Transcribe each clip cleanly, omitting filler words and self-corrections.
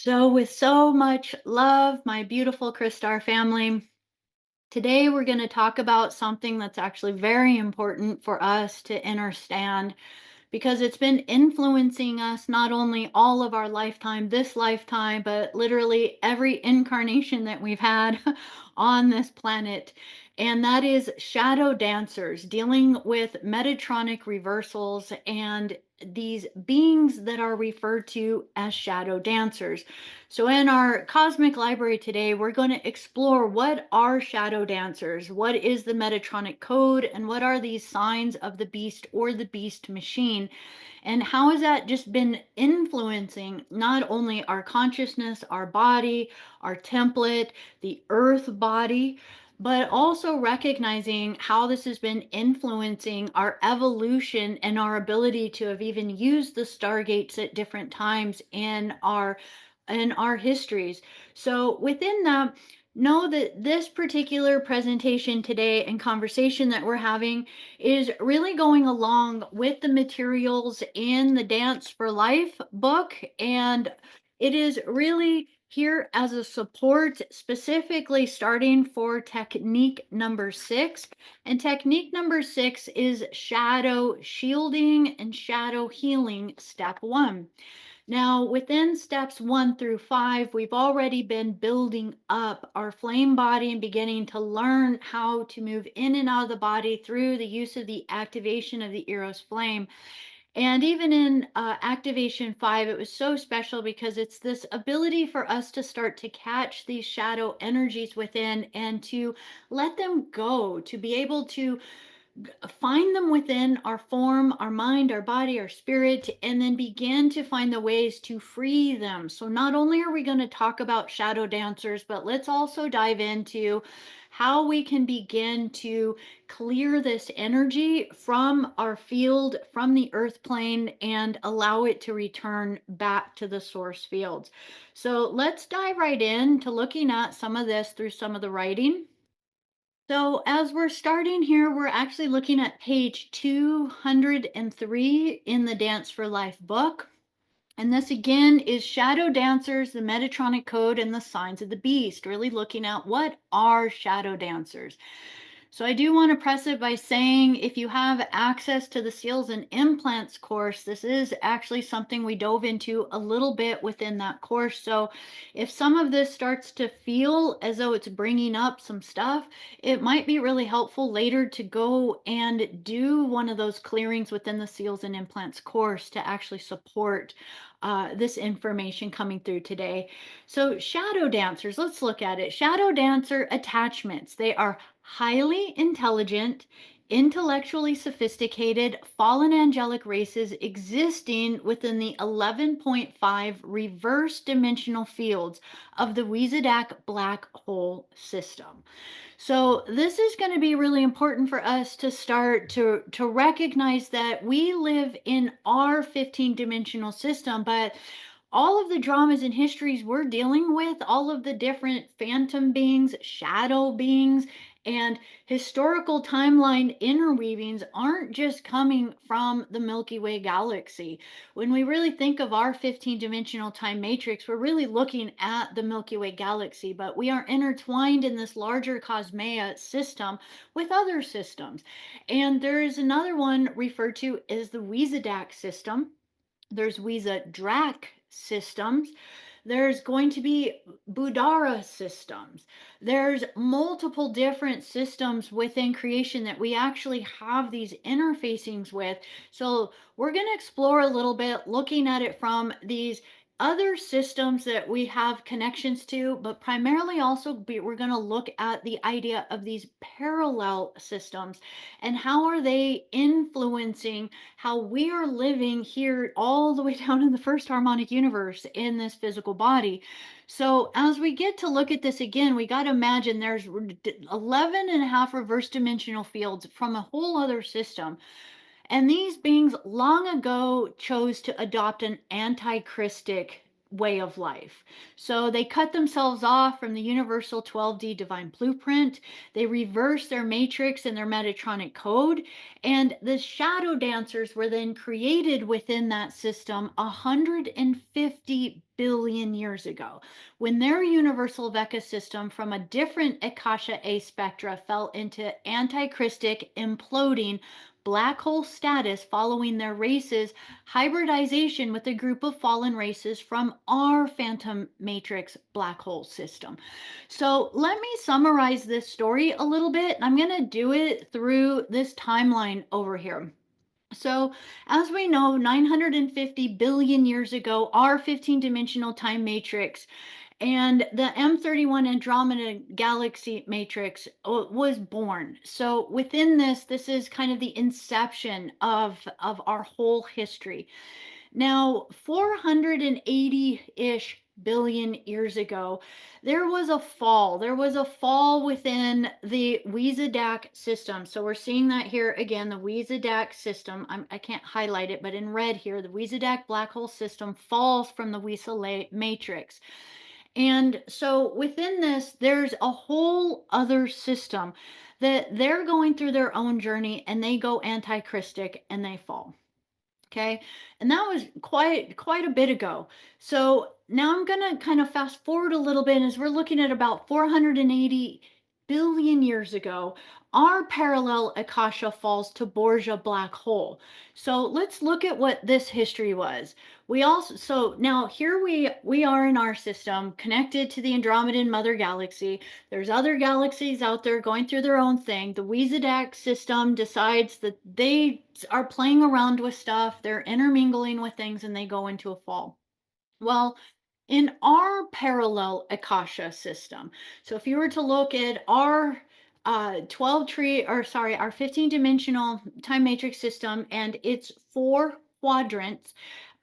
So, with so much love, my beautiful Christar family, today we're going to talk about something that's actually very important for us to understand because it's been influencing us not only all of our lifetime, this lifetime, but literally every incarnation that we've had on this planet. And that is shadow dancers dealing with Metatronic reversals and these beings that are referred to as shadow dancers. So, in our cosmic library today, we're going to explore what are shadow dancers, what is the Metatronic code, and what are these signs of the beast or the beast machine, and how has that just been influencing not only our consciousness, our body, our template, the earth body, but also recognizing how this has been influencing our evolution and our ability to have even used the stargates at different times in our histories. So within that, know that this particular presentation today and conversation that we're having is really going along with the materials in the Dance for Life book, and it is really here as a support, specifically starting for technique number 6. And technique number 6 is shadow shielding and shadow healing, step 1. Now, within steps 1 through 5, we've already been building up our flame body and beginning to learn how to move in and out of the body through the use of the activation of the Eros flame. And even in activation 5, it was so special because it's this ability for us to start to catch these shadow energies within and to let them go, to be able to find them within our form, our mind, our body, our spirit, and then begin to find the ways to free them. So, not only are we going to talk about shadow dancers, but let's also dive into how we can begin to clear this energy from our field, from the earth plane, and allow it to return back to the source fields. So, let's dive right in to looking at some of this through some of the writing. So, as we're starting here, we're actually looking at page 203 in the Dance for Life book. And this again is Shadow Dancers, the Metatronic Code, and the Signs of the Beast, really looking at what are shadow dancers. So I do want to press it by saying if you have access to the Seals and Implants course, this is actually something we dove into a little bit within that course. So if some of this starts to feel as though it's bringing up some stuff, it might be really helpful later to go and do one of those clearings within the Seals and Implants course to actually support this information coming through today. So, shadow dancers, let's look at it. Shadow dancer attachments, they are highly intelligent, intellectually sophisticated, fallen angelic races existing within the 11.5 reverse dimensional fields of the Wiesedack black hole system. So this is going to be really important for us to start to recognize that we live in our 15-dimensional system, but all of the dramas and histories we're dealing with, all of the different phantom beings, shadow beings, and historical timeline interweavings aren't just coming from the Milky Way galaxy. When we really think of our 15-dimensional time matrix, we're really looking at the Milky Way galaxy, but we are intertwined in this larger cosmea system with other systems. And there is another one referred to as the Wiesedack system. There's Wiesedrack systems. There's going to be Budara systems. There's multiple different systems within creation that we actually have these interfacings with. So we're going to explore a little bit looking at it from these other systems that we have connections to, but primarily also we're going to look at the idea of these parallel systems and how are they influencing how we are living here all the way down in the first harmonic universe in this physical body. So as we get to look at this again, we got to imagine there's 11 and a half reverse dimensional fields from a whole other system. And these beings long ago chose to adopt an anti-Christic way of life. So they cut themselves off from the universal 12D divine blueprint. They reversed their matrix and their Metatronic code. And the shadow dancers were then created within that system 150 billion years ago, when their universal Vecca system from a different Akasha A spectra fell into antichristic imploding black hole status following their race's hybridization with a group of fallen races from our phantom matrix black hole system. So let me summarize this story a little bit. I'm going to do it through this timeline over here. So, as we know, 950 billion years ago, our 15-dimensional time matrix and the M31 Andromeda galaxy matrix was born. So, within this is kind of the inception of our whole history. Now, 480-ish billion years ago, there was a fall. There was a fall within the Wiesadack system. So we're seeing that here again, the Wiesadack system. I can't highlight it, but in red here, the Wiesadack black hole system falls from the Wiesel matrix. And so within this, there's a whole other system that they're going through their own journey and they go antichristic and they fall. Okay. And that was quite a bit ago. So now I'm going to kind of fast forward a little bit as we're looking at about 480 billion years ago. Our parallel Akasha falls to Borgia black hole. So let's look at what this history was. So now here we are in our system connected to the Andromedan mother galaxy. There's other galaxies out there going through their own thing. The Wiesadack system decides that they are playing around with stuff, they're intermingling with things, and they go into a fall. Well, in our parallel Akasha system, so if you were to look at our 12 tree, or sorry, our 15-dimensional time matrix system and its 4 quadrants,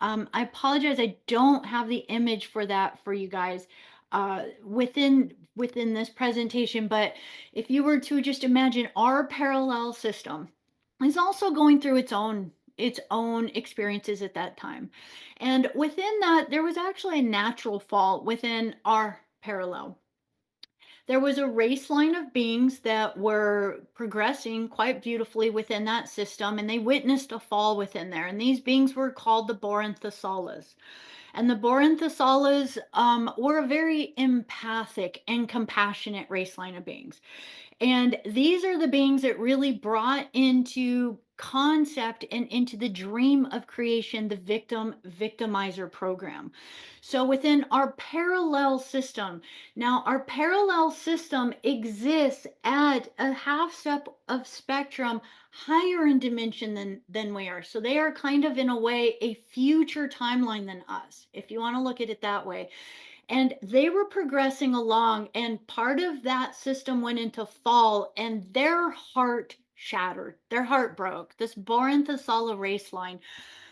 I apologize, I don't have the image for that for you guys within this presentation, but if you were to just imagine our parallel system is also going through its own experiences at that time. And within that, there was actually a natural fall within our parallel. There was a race line of beings that were progressing quite beautifully within that system, and they witnessed a fall within there. And these beings were called the Boranthesalas. And the Boranthesalas were a very empathic and compassionate race line of beings. And these are the beings that really brought into concept and into the dream of creation the victim victimizer program. So within our parallel system, now our parallel system exists at a half step of spectrum higher in dimension than we are. So they are kind of in a way a future timeline than us, if you want to look at it that way. And they were progressing along, and part of that system went into fall, and their heart shattered. Their heart broke. This Boranthesala race line,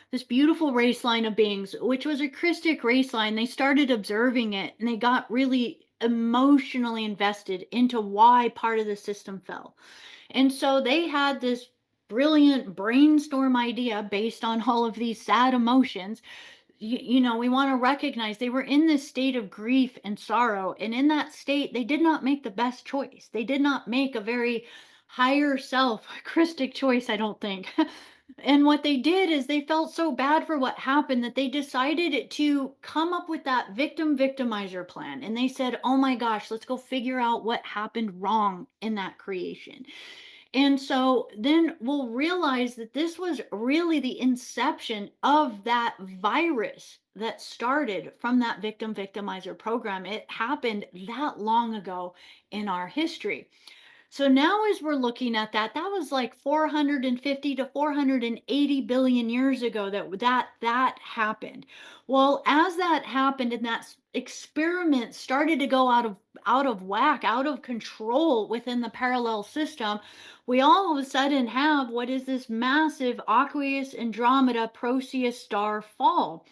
this beautiful race line of beings, which was a Christic race line, they started observing it, and they got really emotionally invested into why part of the system fell. And so they had this brilliant brainstorm idea based on all of these sad emotions. We want to recognize they were in this state of grief and sorrow. And in that state, they did not make the best choice. They did not make a very higher self, Christic choice, I don't think. And what they did is they felt so bad for what happened that they decided to come up with that victim victimizer plan. And they said, oh my gosh, let's go figure out what happened wrong in that creation. And so then we'll realize that this was really the inception of that virus that started from that victim victimizer program. It happened that long ago in our history. So now as we're looking at that, that was like 450 to 480 billion years ago that happened. Well, as that happened and that experiment started to go out of whack, out of control within the parallel system, we all of a sudden have what is this massive Aqueous Andromeda Proteus star fall.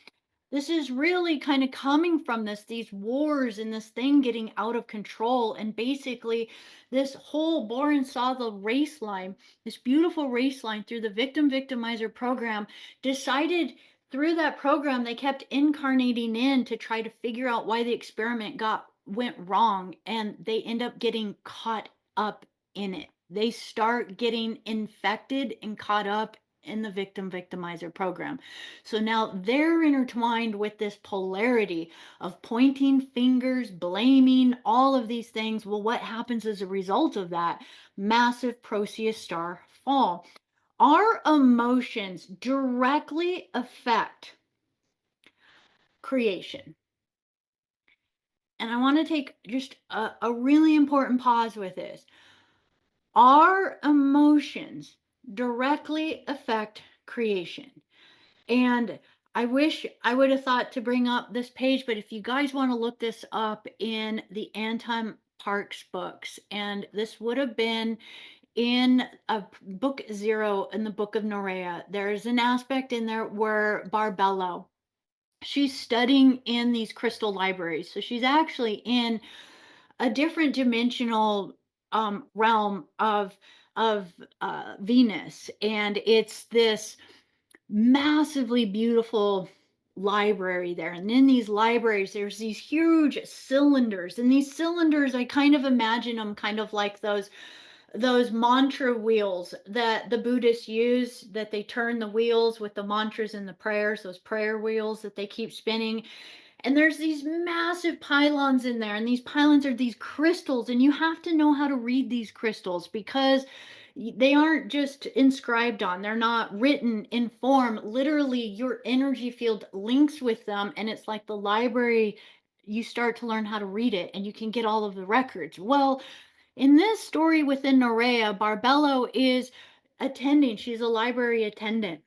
This is really kind of coming from these wars and this thing getting out of control. And basically, this whole Boren saw the race line, this beautiful race line through the victim victimizer program, decided through that program, they kept incarnating in to try to figure out why the experiment went wrong. And they end up getting caught up in it. They start getting infected and caught up in the victim victimizer program. So now they're intertwined with this polarity of pointing fingers, blaming, all of these things. Well, what happens as a result of that? Massive Proteus star fall. Our emotions directly affect creation. And I want to take just a really important pause with this. Our emotions directly affect creation. And I wish I would have thought to bring up this page, but if you guys want to look this up in the Anton Parks books, and this would have been in book 0 in the book of Norea, there's an aspect in there where Barbello, she's studying in these crystal libraries. So she's actually in a different dimensional realm of Venus, and it's this massively beautiful library there. And in these libraries, there's these huge cylinders, and these cylinders, I kind of imagine them kind of like those mantra wheels that the Buddhists use, that they turn the wheels with the mantras and the prayers, those prayer wheels that they keep spinning. And there's these massive pylons in there, and these pylons are these crystals, and you have to know how to read these crystals because they aren't just inscribed on, they're not written in form. Literally, your energy field links with them, and it's like the library. You start to learn how to read it, and you can get all of the records. Well, in this story within Norea, Barbello is attending, she's a library attendant,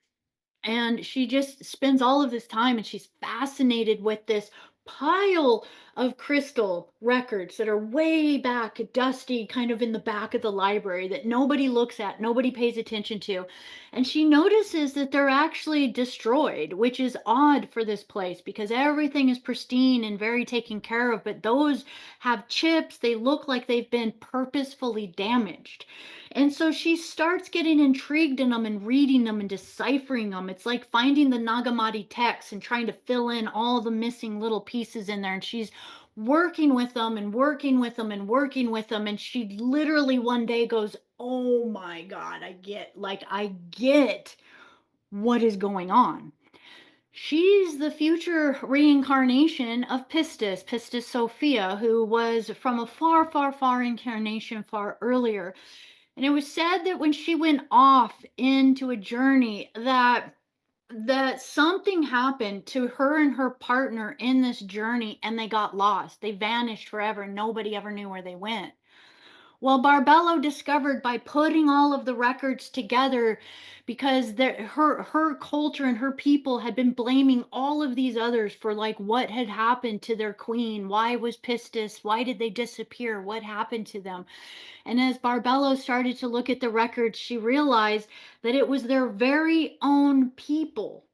and she just spends all of this time, and she's fascinated with this pile of crystal records that are way back, dusty, kind of in the back of the library that nobody looks at, nobody pays attention to. And she notices that they're actually destroyed, which is odd for this place because everything is pristine and very taken care of. But those have chips, they look like they've been purposefully damaged. And so she starts getting intrigued in them and reading them and deciphering them. It's like finding the Nagamati text and trying to fill in all the missing little pieces in there. And she's working with them and working with them and working with them. And she literally one day goes, "Oh my God, I get what is going on." She's the future reincarnation of Pistis, Pistis Sophia, who was from a far, far, far incarnation far earlier. And it was said that when she went off into a journey that something happened to her and her partner in this journey, and they got lost. They vanished forever. Nobody ever knew where they went. Well, Barbello discovered by putting all of the records together, because her culture and her people had been blaming all of these others for like what had happened to their queen. Why was Pistis? Why did they disappear? What happened to them? And as Barbello started to look at the records, she realized that it was their very own people,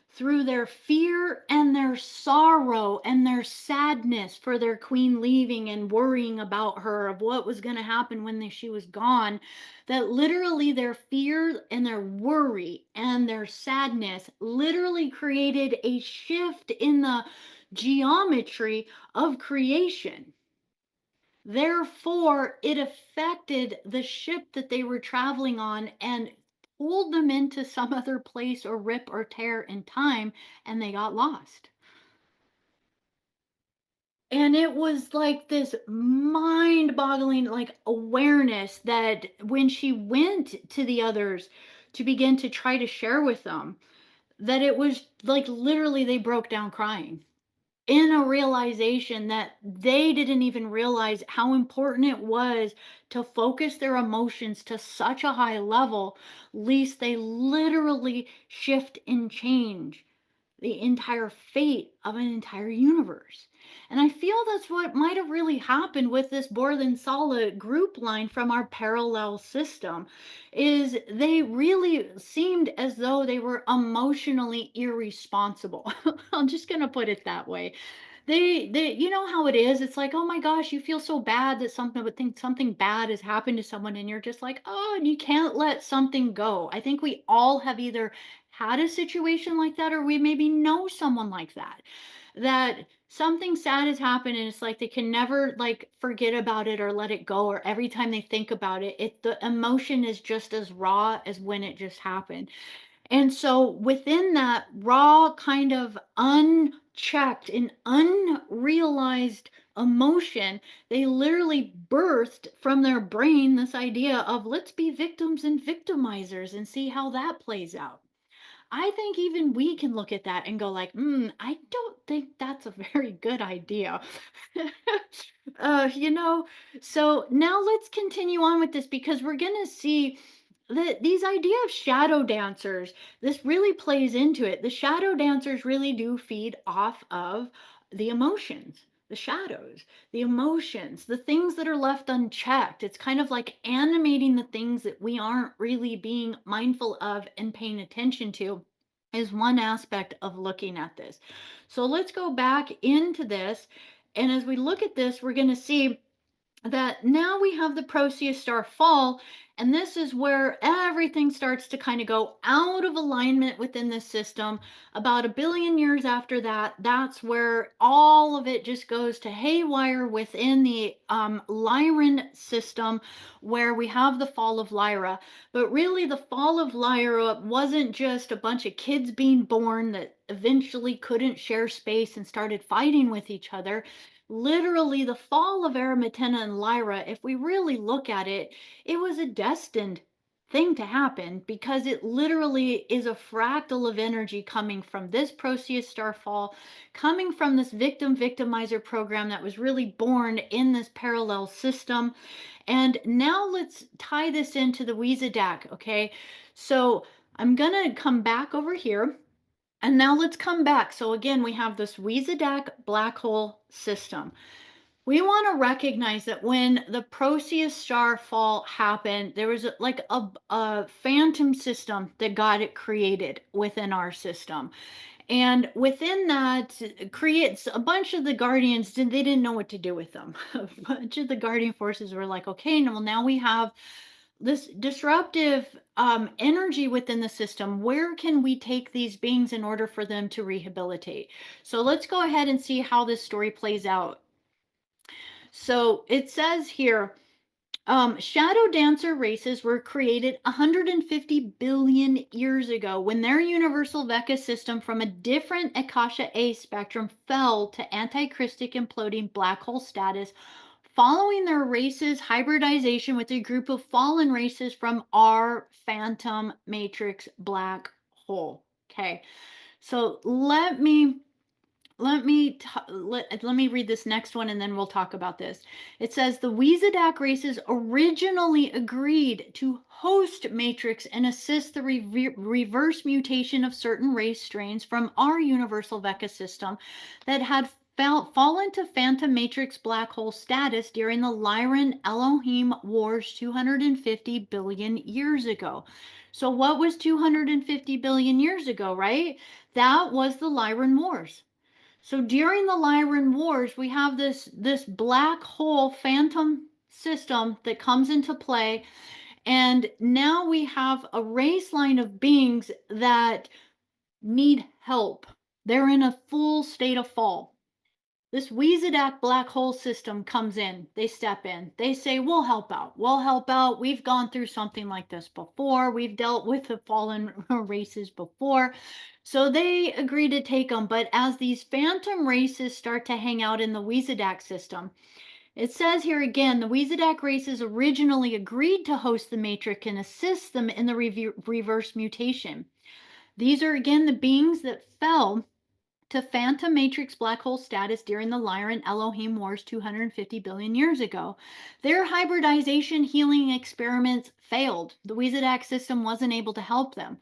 through their fear and their sorrow and their sadness for their queen leaving and worrying about her, of what was going to happen when she was gone, that literally their fear and their worry and their sadness literally created a shift in the geometry of creation. Therefore, it affected the ship that they were traveling on and pulled them into some other place or rip or tear in time, and they got lost. And it was like this mind boggling like awareness that when she went to the others to begin to try to share with them, that it was like literally they broke down crying in a realization that they didn't even realize how important it was to focus their emotions to such a high level, lest they literally shift and change the entire fate of an entire universe. And I feel that's what might have really happened with this Borland Sala group line from our parallel system, is they really seemed as though they were emotionally irresponsible. I'm just going to put it that way. They you know how it is, it's like, oh my gosh, you feel so bad that something would think something bad has happened to someone, and you're just like, oh, and you can't let something go. I think we all have either had a situation like that, or we maybe know someone like that, that something sad has happened, and it's like they can never like forget about it or let it go, or every time they think about it, the emotion is just as raw as when it just happened. And so within that raw kind of unchecked and unrealized emotion, they literally birthed from their brain this idea of let's be victims and victimizers and see how that plays out. I think even we can look at that and go like, I don't think that's a very good idea. You know, so now let's continue on with this because we're going to see that these idea of shadow dancers, this really plays into it. The shadow dancers really do feed off of the emotions, the shadows, the emotions, the things that are left unchecked. It's kind of like animating the things that we aren't really being mindful of and paying attention to is one aspect of looking at this. So let's go back into this. And as we look at this, we're going to see that now we have the Proteus star fall, and this is where everything starts to kind of go out of alignment within the system. About a billion years after that, that's where all of it just goes to haywire within the Lyran system, where we have the fall of Lyra. But really, the fall of Lyra wasn't just a bunch of kids being born that eventually couldn't share space and started fighting with each other. Literally, the fall of Aramitena and Lyra, if we really look at it, it was a destined thing to happen because it literally is a fractal of energy coming from this Proteus star fall, coming from this victim victimizer program that was really born in this parallel system. And now let's tie this into the Weezadak, okay? So I'm gonna come back over here. And now let's come back. So again, we have this Weezadak black hole system. We want to recognize that when the Proteus star fall happened, there was like a phantom system that got it created within our system. And within that creates a bunch of the guardians, they didn't know what to do with them. A bunch of the guardian forces were like, okay, well, now we have this disruptive energy within the system. Where can we take these beings in order for them to rehabilitate? So let's go ahead and see how this story plays out. So it says here, shadow dancer races were created 150 billion years ago when their universal Vecca system from a different Akasha A spectrum fell to antichristic imploding black hole status following their race's hybridization with a group of fallen races from our phantom matrix black hole. Okay, so let me read this next one and then we'll talk about this. It says the Weezadak races originally agreed to host Matrix and assist the reverse mutation of certain race strains from our universal Vecca system that had fallen to phantom matrix black hole status during the Lyran Elohim Wars 250 billion years ago. So what was 250 billion years ago, right? That was the Lyran Wars. So during the Lyran Wars, we have this black hole phantom system that comes into play, and now we have a race line of beings that need help. They're in a full state of fall. This Weezadak black hole system comes in. They step in. They say, we'll help out. We'll help out. We've gone through something like this before. We've dealt with the fallen races before. So they agree to take them. But as these phantom races start to hang out in the Weezadak system, it says here again, the Weezadak races originally agreed to host the Matrix and assist them in the reverse mutation. These are again the beings that fell to phantom matrix black hole status during the Lyran Elohim Wars 250 billion years ago. Their hybridization healing experiments failed. The Weezadak system wasn't able to help them.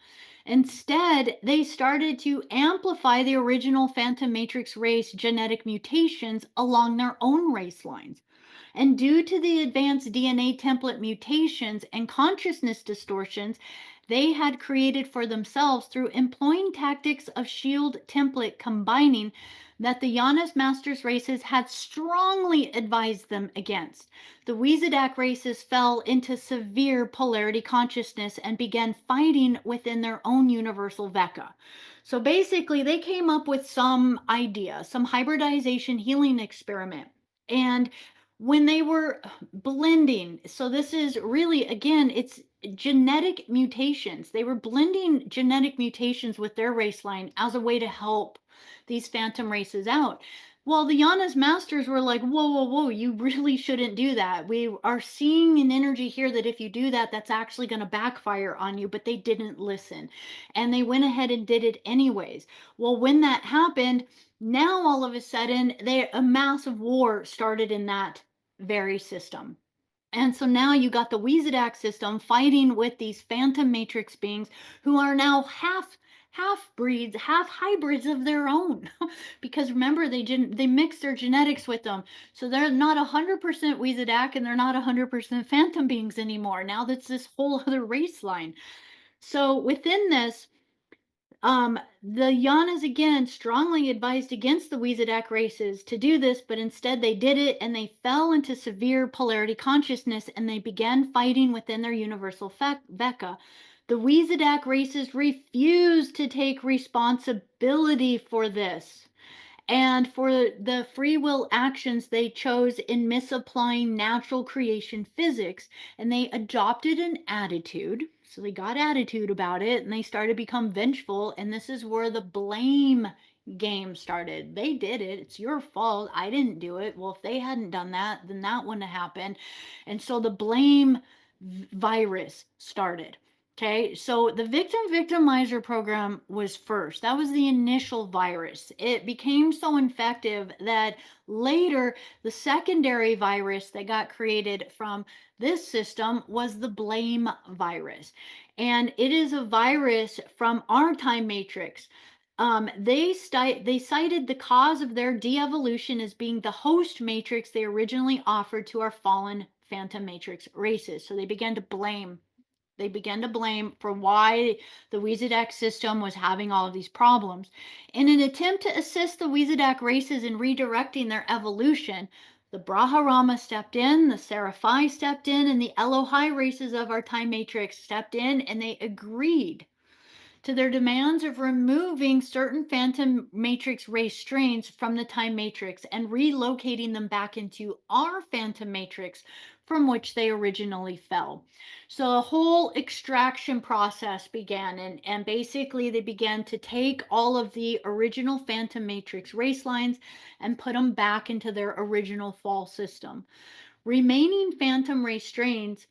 Instead, they started to amplify the original phantom matrix race genetic mutations along their own race lines. And due to the advanced DNA template mutations and consciousness distortions they had created for themselves through employing tactics of shield template combining that the Giannis Masters races had strongly advised them against. The Weezadak races fell into severe polarity consciousness and began fighting within their own universal Vecca. So basically, they came up with some idea, some hybridization healing experiment. And when they were blending, so this is really again, genetic mutations. They were blending genetic mutations with their race line as a way to help these phantom races out. Well, the Yana's masters were like, whoa, whoa, whoa, you really shouldn't do that. We are seeing an energy here that if you do that, that's actually going to backfire on you. But they didn't listen. And they went ahead and did it anyways. Well, when that happened, now all of a sudden, a massive war started in that very system. And so now you got the Weezadak system fighting with these phantom matrix beings who are now half breeds, half hybrids of their own. Because remember, they mix their genetics with them. So they're not 100% Weezadak and they're not 100% phantom beings anymore. Now that's this whole other race line. So within this, the Yanas again strongly advised against the Weezadak races to do this, but instead they did it and they fell into severe polarity consciousness and they began fighting within their universal Veka. The Weezadak races refused to take responsibility for this and for the free will actions they chose in misapplying natural creation physics, and they adopted an attitude. So they got attitude about it and they started to become vengeful, and this is where the blame game started. They did it, it's your fault, I didn't do it. Well, if they hadn't done that, then that wouldn't have happened. And so the blame virus started. Okay, so the victim victimizer program was first. That was the initial virus. It became so infective that later the secondary virus that got created from this system was the blame virus. And it is a virus from our time matrix. They cited the cause of their de-evolution as being the host matrix they originally offered to our fallen phantom matrix races. So they began to blame for why the Weezadak system was having all of these problems. In an attempt to assist the Weezadak races in redirecting their evolution, the Braharama stepped in, the Seraphai stepped in, and the Elohai races of our time matrix stepped in, and they agreed to their demands of removing certain phantom matrix race strains from the time matrix and relocating them back into our phantom matrix from which they originally fell. So a whole extraction process began, and basically they began to take all of the original phantom matrix race lines and put them back into their original fall system. Remaining phantom race strains,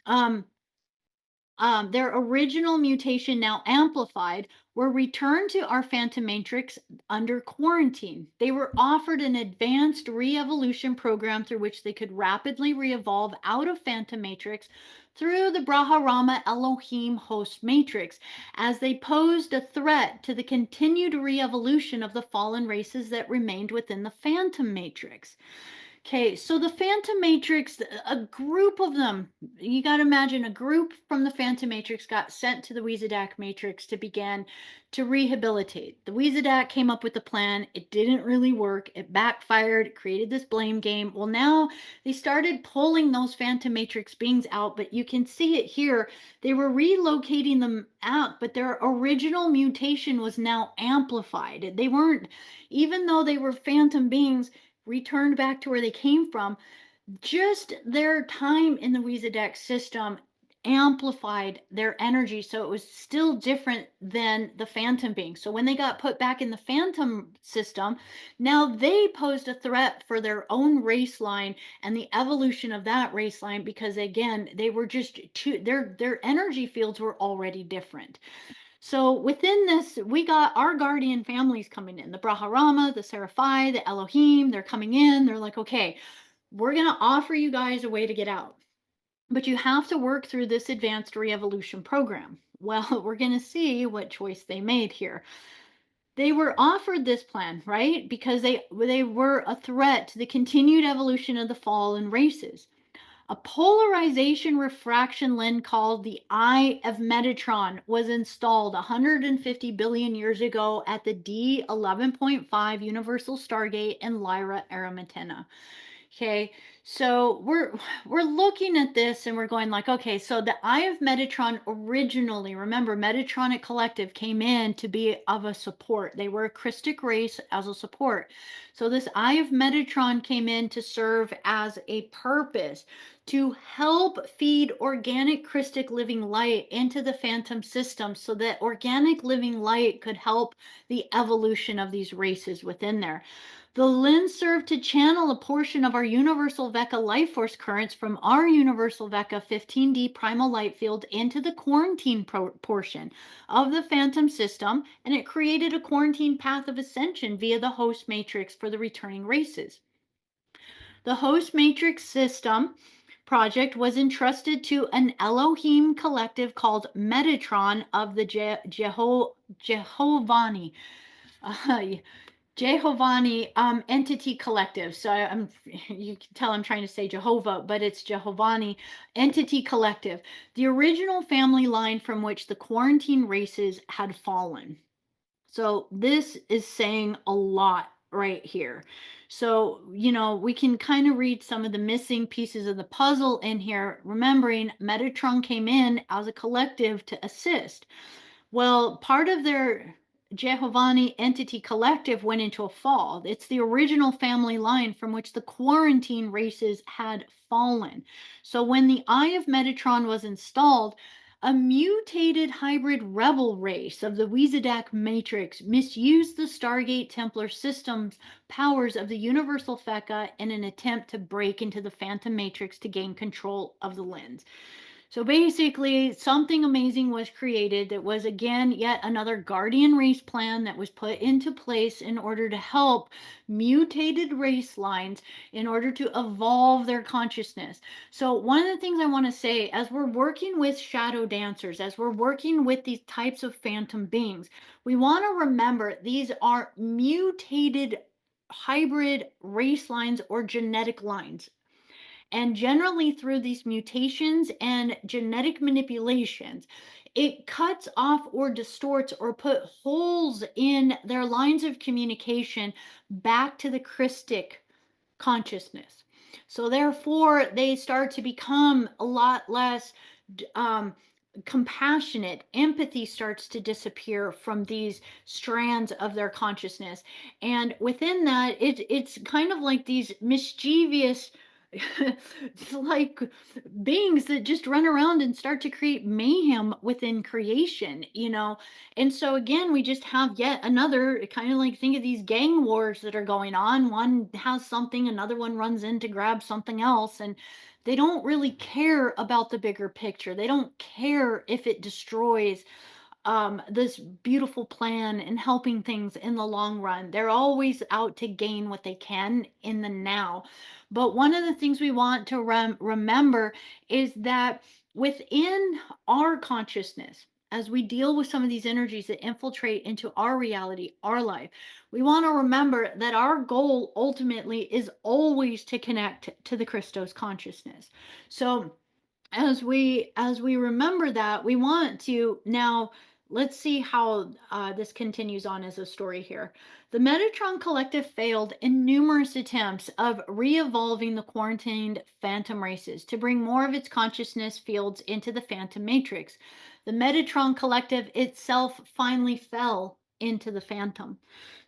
their original mutation now amplified, were returned to our phantom matrix under quarantine. They were offered an advanced re-evolution program through which they could rapidly re-evolve out of phantom matrix through the Braharama Elohim host matrix, as they posed a threat to the continued re-evolution of the fallen races that remained within the phantom matrix. Okay, so the Phantom Matrix, a group of them, you got to imagine a group from the Phantom Matrix got sent to the Weezadak Matrix to begin to rehabilitate. The Weezadak came up with the plan. It didn't really work. It backfired. It created this blame game. Well, now they started pulling those Phantom Matrix beings out, but you can see it here. They were relocating them out, but their original mutation was now amplified. They weren't, even though they were Phantom beings, returned back to where they came from, just their time in the Weezadak system amplified their energy, so it was still different than the phantom being. So when they got put back in the phantom system, now they posed a threat for their own race line and the evolution of that race line, because again, they were just their energy fields were already different. So within this, we got our guardian families coming in, the Braharama, the Seraphai, the Elohim. They're coming in. They're like, okay, we're going to offer you guys a way to get out, but you have to work through this advanced re-evolution program. Well, we're going to see what choice they made here. They were offered this plan, right? Because they were a threat to the continued evolution of the fallen races. A polarization refraction lens called the Eye of Metatron was installed 150 billion years ago at the D11.5 Universal Stargate in Lyra Aramitena. Okay, So we're looking at this and we're going like, okay, so the Eye of Metatron originally, remember, Metatronic Collective came in to be of a support. They were a Christic race as a support. So this Eye of Metatron came in to serve as a purpose to help feed organic Christic living light into the phantom system so that organic living light could help the evolution of these races within there. The lens served to channel a portion of our universal Vecca life force currents from our universal Vecca 15D primal light field into the quarantine portion of the phantom system, and it created a quarantine path of ascension via the host matrix for the returning races. The host matrix system project was entrusted to an Elohim collective called Metatron of the Jehovani. Jehovani Entity Collective. So I'm you can tell I'm trying to say Jehovah, but it's Jehovani Entity Collective, the original family line from which the quarantine races had fallen. So this is saying a lot right here. So, we can kind of read some of the missing pieces of the puzzle in here, remembering Metatron came in as a collective to assist. Well, part of their Giovanni entity collective went into a fall. It's the original family line from which the quarantine races had fallen. So when the Eye of Metatron was installed, a mutated hybrid rebel race of the Weezadak Matrix misused the Stargate Templar system's powers of the Universal Fecca in an attempt to break into the Phantom Matrix to gain control of the lens. So basically, something amazing was created that was, again, yet another guardian race plan that was put into place in order to help mutated race lines in order to evolve their consciousness. So, one of the things I want to say as we're working with shadow dancers, as we're working with these types of phantom beings, we want to remember these are mutated hybrid race lines or genetic lines. And generally, through these mutations and genetic manipulations, it cuts off or distorts or put holes in their lines of communication back to the Christic consciousness. So therefore, they start to become a lot less um, compassionate. Empathy starts to disappear from these strands of their consciousness, and within that, it's kind of like these mischievous like beings that just run around and start to create mayhem within creation. And so again, we just have yet another kind of like, think of these gang wars that are going on. One has something, another one runs in to grab something else, and they don't really care about the bigger picture. They don't care if it destroys this beautiful plan and helping things in the long run. They're always out to gain what they can in the now. But one of the things we want to remember is that within our consciousness, as we deal with some of these energies that infiltrate into our reality, our life, we want to remember that our goal ultimately is always to connect to the Christos consciousness. So as we remember that, we want to now, let's see how this continues on as a story here. The Metatron collective failed in numerous attempts of re-evolving the quarantined phantom races to bring more of its consciousness fields into the phantom matrix. The Metatron collective itself finally fell into the phantom.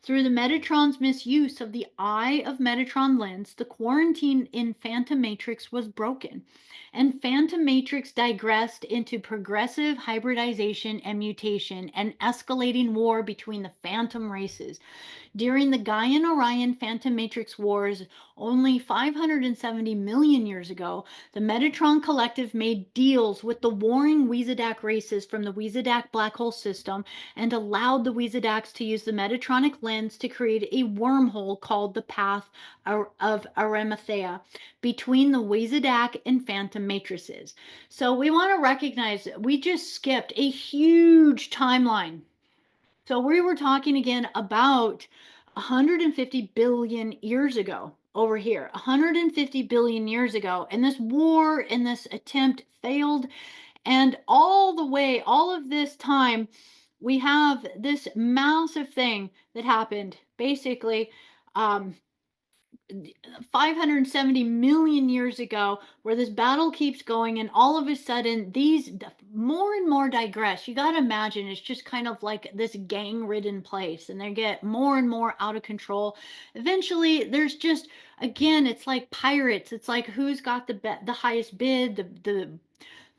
Through the Metatron's misuse of the Eye of Metatron lens, the quarantine in Phantom Matrix was broken, and Phantom Matrix digressed into progressive hybridization and mutation and escalating war between the Phantom races. During the Gaian Orion Phantom Matrix Wars, only 570 million years ago, the Metatron Collective made deals with the warring Weezadak races from the Weezadak black hole system and allowed the Weezadaks to use the Metatronic lens to create a wormhole called the Path of Arimathea between the Weezadak and Phantom matrices. So we want to recognize we just skipped a huge timeline. So we were talking again about 150 billion years ago over here, 150 billion years ago. And this war and this attempt failed. And all of this time, we have this massive thing that happened. Basically, um, 570 million years ago, where this battle keeps going, and all of a sudden these more and more digress. You got to imagine it's just kind of like this gang ridden place, and they get more and more out of control. Eventually there's just, again, it's like pirates. It's like who's got the highest bid,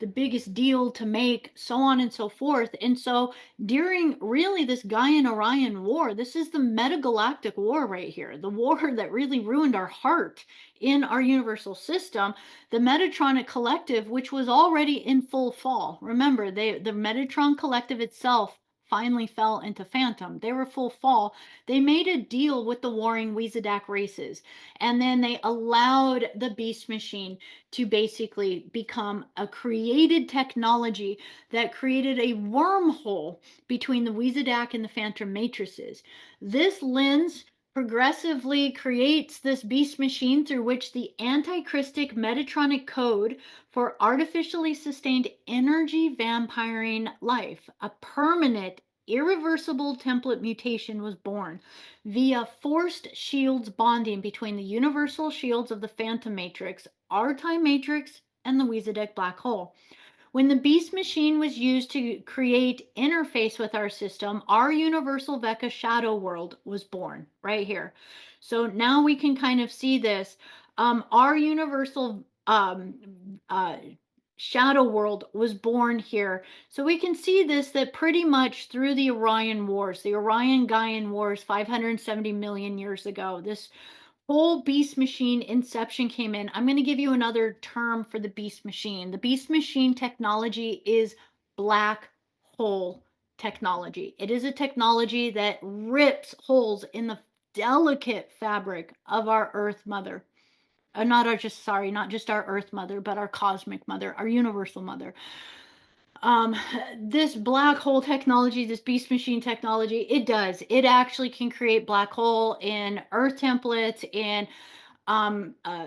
the biggest deal to make, so on and so forth. And so during really this Gaian Orion war, this is the metagalactic war right here, the war that really ruined our heart in our universal system. The Metatronic collective, which was already in full fall. Remember, the Metatron collective itself finally fell into phantom. They were full fall. They made a deal with the warring Weezadak races, and then they allowed the beast machine to basically become a created technology that created a wormhole between the Weezadak and the Phantom matrices. This lens progressively creates this beast machine through which the antichristic Metatronic code for artificially sustained energy vampiring life, a permanent, irreversible template mutation, was born via forced shields bonding between the universal shields of the Phantom Matrix, our Time Matrix, and the Weezadak black hole. When the Beast Machine was used to create interface with our system, our universal Vecca shadow world was born right here. So now we can kind of see this. Our universal shadow world was born here. So we can see this, that pretty much through the Orion Wars, the Orion Gaian Wars 570 million years ago, this whole beast machine inception came in. I'm going to give you another term for the beast machine. The beast machine technology is black hole technology. It is a technology that rips holes in the delicate fabric of our Earth Mother. Not our just sorry, not just our Earth Mother, but our cosmic mother, our universal mother. um this black hole technology, this beast machine technology, it actually can create black hole in Earth templates, in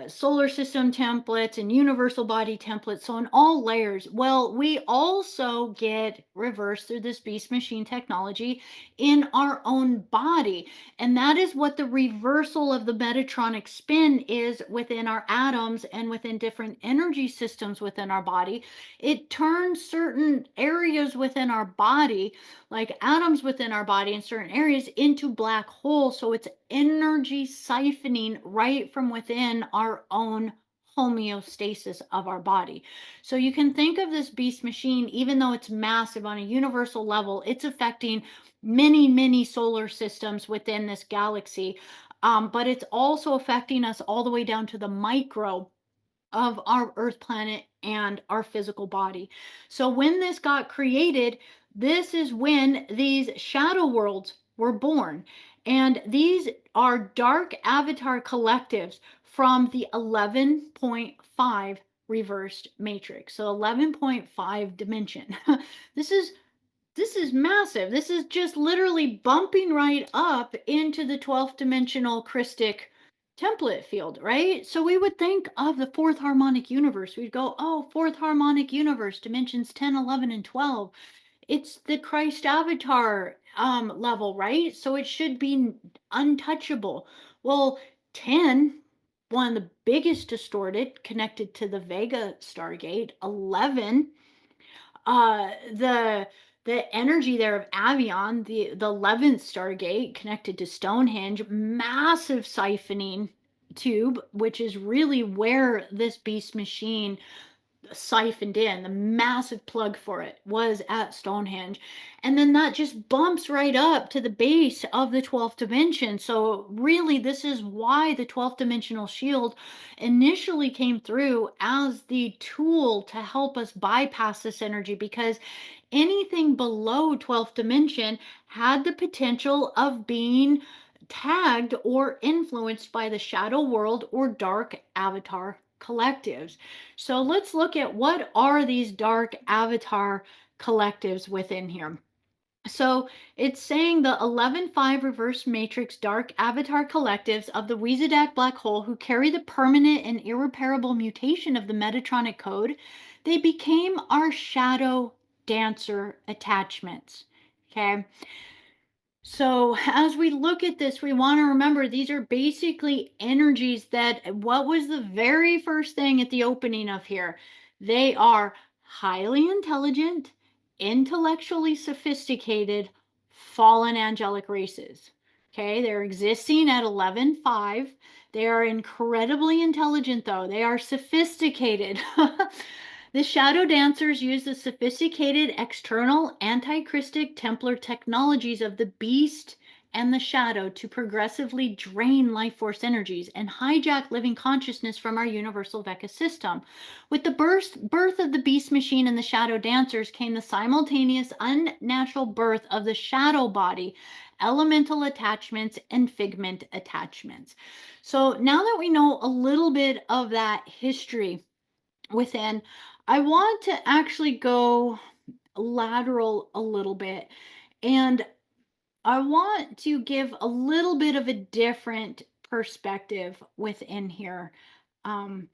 solar system templates and universal body templates, so in all layers. Well, we also get reversed through this beast machine technology in our own body, and that is what the reversal of the Metatronic spin is within our atoms and within different energy systems within our body. It turns certain areas within our body, like atoms within our body in certain areas, into black holes. So it's energy siphoning right from within our own homeostasis of our body. So you can think of this beast machine, even though it's massive on a universal level, it's affecting many, many solar systems within this galaxy. But it's also affecting us all the way down to the micro of our Earth planet and our physical body. So when this got created, this is when these shadow worlds were born. And these are dark avatar collectives from the 11.5 reversed matrix. So 11.5 dimension. this is this is massive. This is just literally bumping right up into the 12th dimensional Christic template field, right? So we would think of the fourth harmonic universe. We'd go, oh, fourth harmonic universe, dimensions 10, 11, and 12. It's the Christ avatar level, right? So it should be untouchable. Well, 10, one of the biggest distorted, connected to the Vega Stargate. 11, the energy there of Avion, the 11th Stargate connected to Stonehenge, massive siphoning tube, which is really where this beast machine siphoned in. The massive plug for it was at Stonehenge. And then that just bumps right up to the base of the 12th dimension. So, really, this is why the 12th dimensional shield initially came through as the tool to help us bypass this energy, because anything below 12th dimension had the potential of being tagged or influenced by the shadow world or dark avatar collectives. So let's look at what are these dark avatar collectives within here. So it's saying the 11.5 reverse matrix dark avatar collectives of the Weezadak black hole, who carry the permanent and irreparable mutation of the Metatronic code, they became our shadow dancer attachments. Okay. So, as we look at this, we want to remember these are basically energies that, what was the very first thing at the opening of here? They are highly intelligent, intellectually sophisticated, fallen angelic races. Okay, they're existing at 11.5. They are incredibly intelligent, though. They are sophisticated. The shadow dancers use the sophisticated external anti-Christic Templar technologies of the beast and the shadow to progressively drain life force energies and hijack living consciousness from our universal Veka system. With the birth of the beast machine and the shadow dancers came the simultaneous unnatural birth of the shadow body, elemental attachments, and figment attachments. So now that we know a little bit of that history within, I want to actually go lateral a little bit, and I want to give a little bit of a different perspective within here. Um,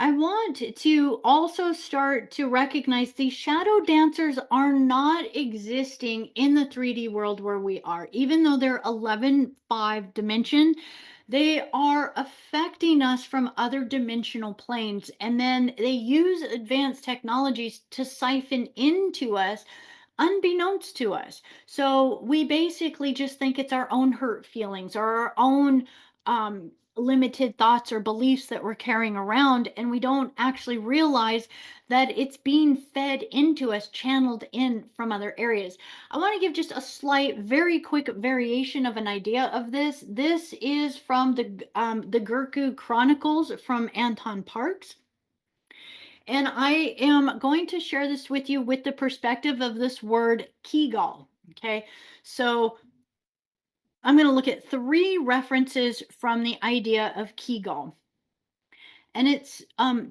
I want to also start to recognize these shadow dancers are not existing in the 3D world where we are. Even though they're 11.5 dimension, they are affecting us from other dimensional planes. And then they use advanced technologies to siphon into us unbeknownst to us. So we basically just think it's our own hurt feelings or our own limited thoughts or beliefs that we're carrying around, and we don't actually realize that it's being fed into us, channeled in from other areas. I want to give just a slight, very quick variation of an idea of this. This is from the Gurku Chronicles from Anton Parks. And I am going to share this with you with the perspective of this word Kigal. Okay. So I'm going to look at 3 references from the idea of Kigal. And it's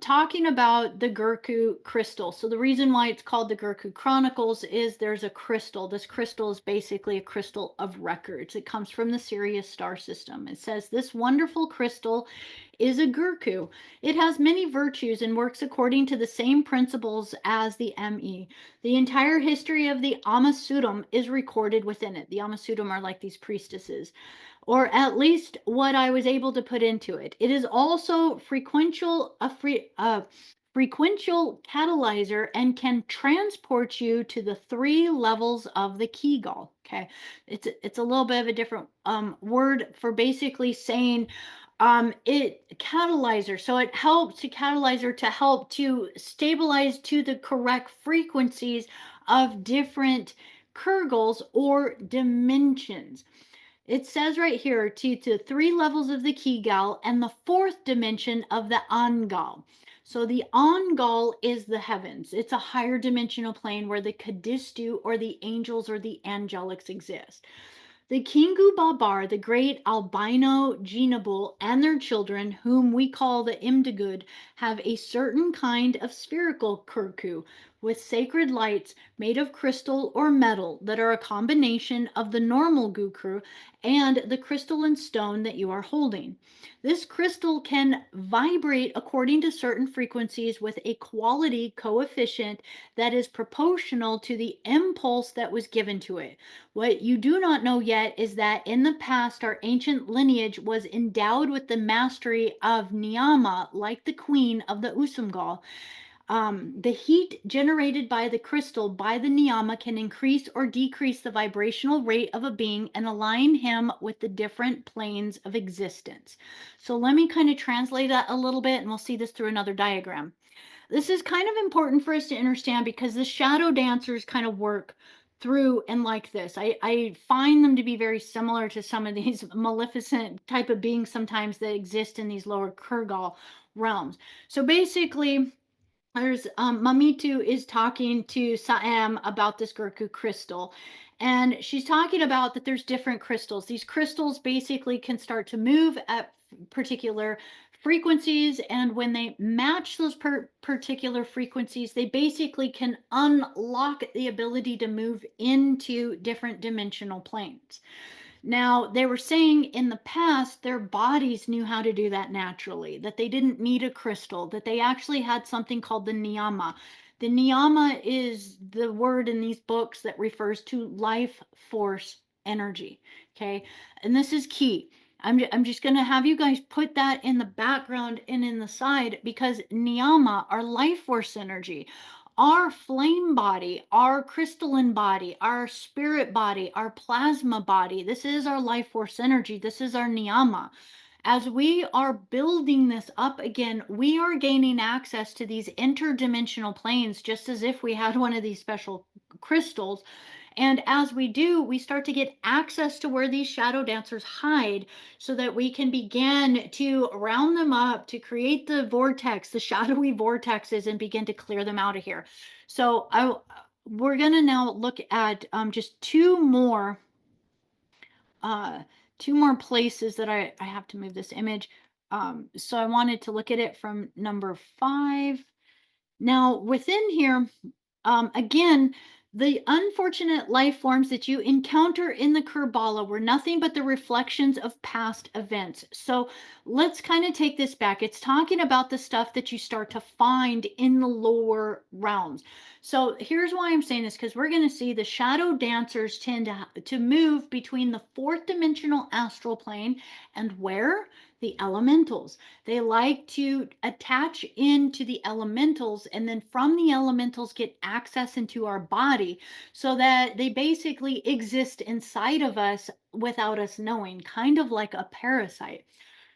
talking about the Gurku crystal. So the reason why it's called the Gurku Chronicles is there's a crystal. This crystal is basically a crystal of records. It comes from the Sirius star system. It says this wonderful crystal is a Gurku. It has many virtues and works according to the same principles as the ME. The entire history of the Amasutum is recorded within it. The Amasutum are like these priestesses, or at least what I was able to put into it. It is also frequential catalyzer and can transport you to the 3 levels of the Kegel. Okay, it's a little bit of a different word for basically saying it catalyzer. So it helps to catalyzer to help to stabilize to the correct frequencies of different Kurgels or dimensions. It says right here to 3 levels of the Kigal and the 4th dimension of the Angal. So the Angal is the heavens. It's a higher dimensional plane where the Kadistu or the angels or the angelics exist. The Kingu Babar, the great albino Genabul, and their children, whom we call the Imdagud, have a certain kind of spherical kurku with sacred lights made of crystal or metal that are a combination of the normal Gukru and the crystalline stone that you are holding. This crystal can vibrate according to certain frequencies with a quality coefficient that is proportional to the impulse that was given to it. What you do not know yet is that in the past, our ancient lineage was endowed with the mastery of Niyama, like the queen of the Usumgal. The heat generated by the crystal by the Niyama can increase or decrease the vibrational rate of a being and align him with the different planes of existence. So let me kind of translate that a little bit, and we'll see this through another diagram. This is kind of important for us to understand because the shadow dancers kind of work through and like this. I find them to be very similar to some of these maleficent type of beings sometimes that exist in these lower Kurgal realms. So basically, there's Mamitu is talking to Saam about this Gurku crystal. And she's talking about that there's different crystals. These crystals basically can start to move at particular frequencies, and when they match those particular frequencies, they basically can unlock the ability to move into different dimensional planes. Now, they were saying in the past their bodies knew how to do that naturally, that they didn't need a crystal, that they actually had something called the niyama. The niyama is the word in these books that refers to life force energy. Okay. And this is key. I'm just going to have you guys put that in the background and in the side, because niyama, our life force energy, our flame body, our crystalline body, our spirit body, our plasma body, this is our life force energy. This is our niyama. As we are building this up again, we are gaining access to these interdimensional planes, just as if we had one of these special crystals. And as we do, we start to get access to where these shadow dancers hide, so that we can begin to round them up, to create the vortex, the shadowy vortexes, and begin to clear them out of here. So we're going to now look at just uh, two more places that I have to move this image. So I wanted to look at it from number 5. Now, within here, again, the unfortunate life forms that you encounter in the Kurbala were nothing but the reflections of past events. So let's kind of take this back. It's talking about the stuff that you start to find in the lower realms. So here's why I'm saying this, because we're going to see the shadow dancers tend to move between the fourth dimensional astral plane and where? The elementals. They like to attach into the elementals, and then from the elementals get access into our body, so that they basically exist inside of us without us knowing, kind of like a parasite.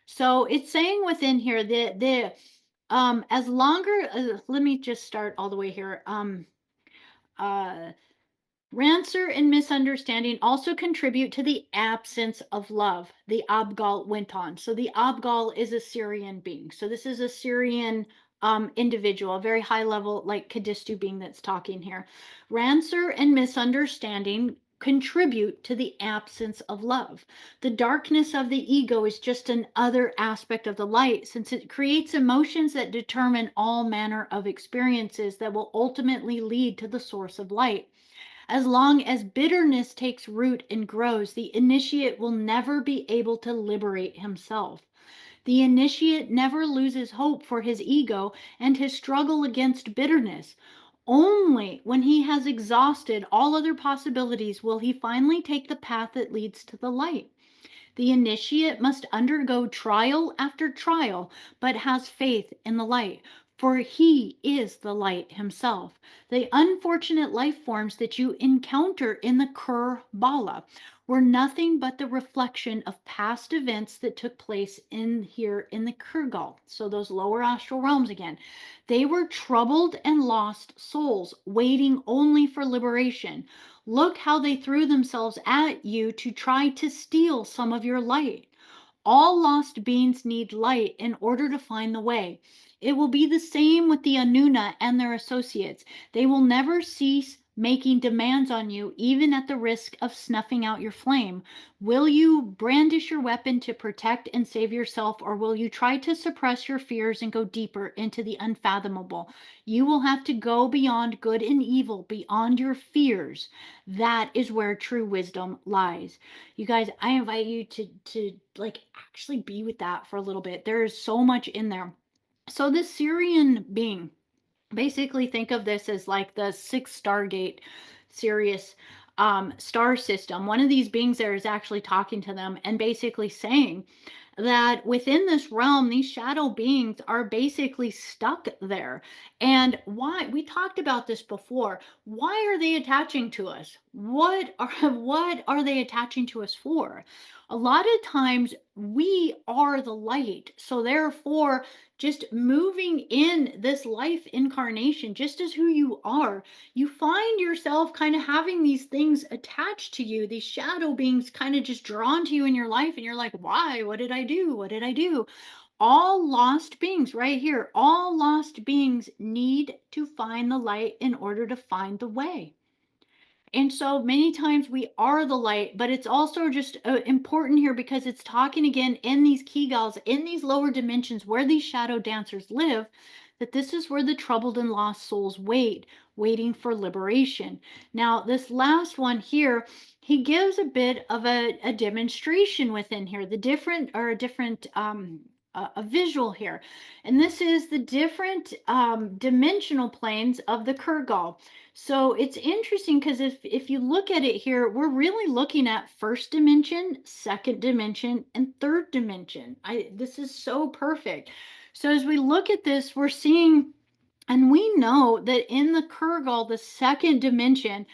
So it's saying within here that as longer let me just start all the way here. Uh Rancour and misunderstanding also contribute to the absence of love, the Abgal went on. So the Abgal is a Syrian being. So this is a Syrian individual, a very high level, like Kadistu being that's talking here. Rancour and misunderstanding contribute to the absence of love. The darkness of the ego is just an other aspect of the light, since it creates emotions that determine all manner of experiences that will ultimately lead to the source of light. As long as bitterness takes root and grows, the initiate will never be able to liberate himself. The initiate never loses hope for his ego and his struggle against bitterness. Only when he has exhausted all other possibilities will he finally take the path that leads to the light. The initiate must undergo trial after trial, but has faith in the light, for he is the light himself. The unfortunate life forms that you encounter in the Kur Bala were nothing but the reflection of past events that took place in here in the Kurgal. So those lower astral realms again. They were troubled and lost souls waiting only for liberation. Look how they threw themselves at you to try to steal some of your light. All lost beings need light in order to find the way. It will be the same with the Anuna and their associates. They will never cease making demands on you, even at the risk of snuffing out your flame. Will you brandish your weapon to protect and save yourself, or will you try to suppress your fears and go deeper into the unfathomable? You will have to go beyond good and evil, beyond your fears. That is where true wisdom lies. You guys, I invite you to like actually be with that for a little bit. There is so much in there. So this Syrian being, basically think of this as like the sixth Stargate Sirius star system. One of these beings there is actually talking to them and basically saying that within this realm, these shadow beings are basically stuck there. And why? We talked about this before. Why are they attaching to us? What are they attaching to us for? A lot of times we are the light. So therefore, just moving in this life incarnation, just as who you are, you find yourself kind of having these things attached to you, these shadow beings kind of just drawn to you in your life. And you're like, why? What did I do? What did I do? All lost beings, right here, all lost beings need to find the light in order to find the way. And so many times we are the light, but it's also just important here because it's talking again in these Kegals, in these lower dimensions where these shadow dancers live, that this is where the troubled and lost souls wait, waiting for liberation. Now, this last one here, he gives a bit of a demonstration within here, the different or a different a visual here. And this is the different dimensional planes of the Kurgal. So it's interesting because if you look at it here, we're really looking at first dimension, second dimension, and third dimension. This is so perfect. So as we look at this, we're seeing, and we know that in the Kurgal, the second dimension,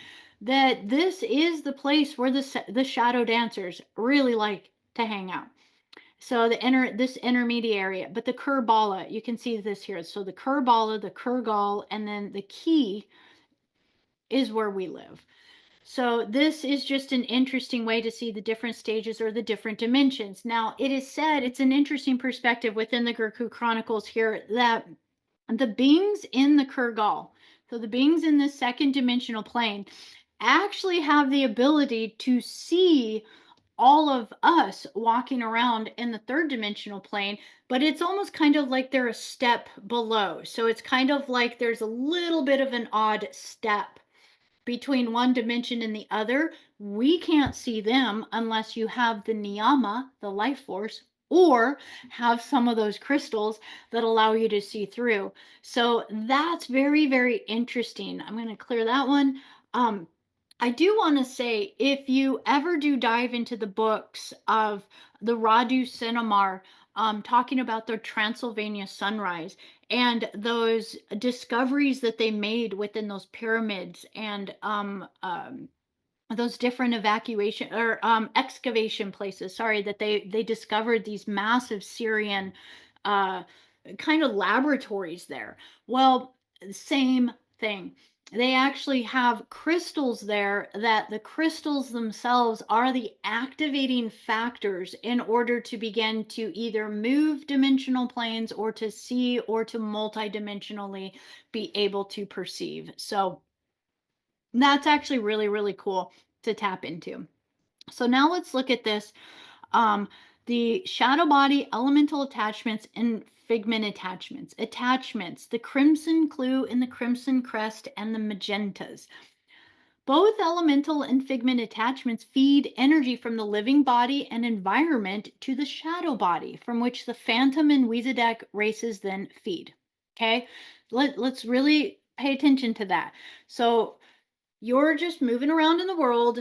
that this is the place where the shadow dancers really like to hang out. So this intermediary, but the Kurbala, you can see this here. So the Kurbala, the Kurgal, and then the key is where we live. So this is just an interesting way to see the different stages or the different dimensions. Now, it is said, it's an interesting perspective within the Gurku Chronicles here, that the beings in the Kurgal, so the beings in the second dimensional plane, actually have the ability to see all of us walking around in the third dimensional plane, but it's almost kind of like they're a step below. So it's kind of like there's a little bit of an odd step between one dimension and the other. We can't see them unless you have the niyama, the life force, or have some of those crystals that allow you to see through. So that's very, very interesting. I'm going to clear that one. I do want to say, if you ever do dive into the books of the Radu Sinamar, talking about the Transylvania sunrise and those discoveries that they made within those pyramids, and those different evacuation or excavation places, sorry, that they discovered these massive Syrian uh, kind of laboratories there. Well, same thing. They actually have crystals there, that the crystals themselves are the activating factors in order to begin to either move dimensional planes or to see or to multidimensionally be able to perceive. So that's actually really, really cool to tap into. So now let's look at this. Um, the shadow body, elemental attachments, and figment attachments. Attachments, the crimson clue and the crimson crest and the magentas. Both elemental and figment attachments feed energy from the living body and environment to the shadow body, from which the phantom and Wizadek races then feed. Okay, let's really pay attention to that. So you're just moving around in the world,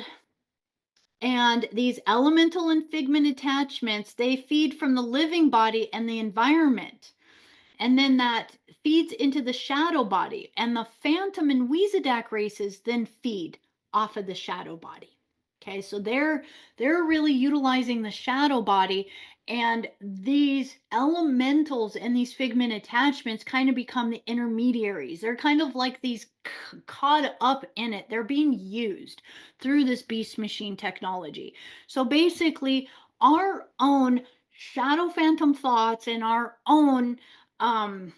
and these elemental and figment attachments, they feed from the living body and the environment. And then that feeds into the shadow body. And the phantom and Weezadak races then feed off of the shadow body. Okay, so they're really utilizing the shadow body, and these elementals and these figment attachments kind of become the intermediaries. They're kind of like these caught up in it. They're being used through this beast machine technology. So basically, our own shadow phantom thoughts and um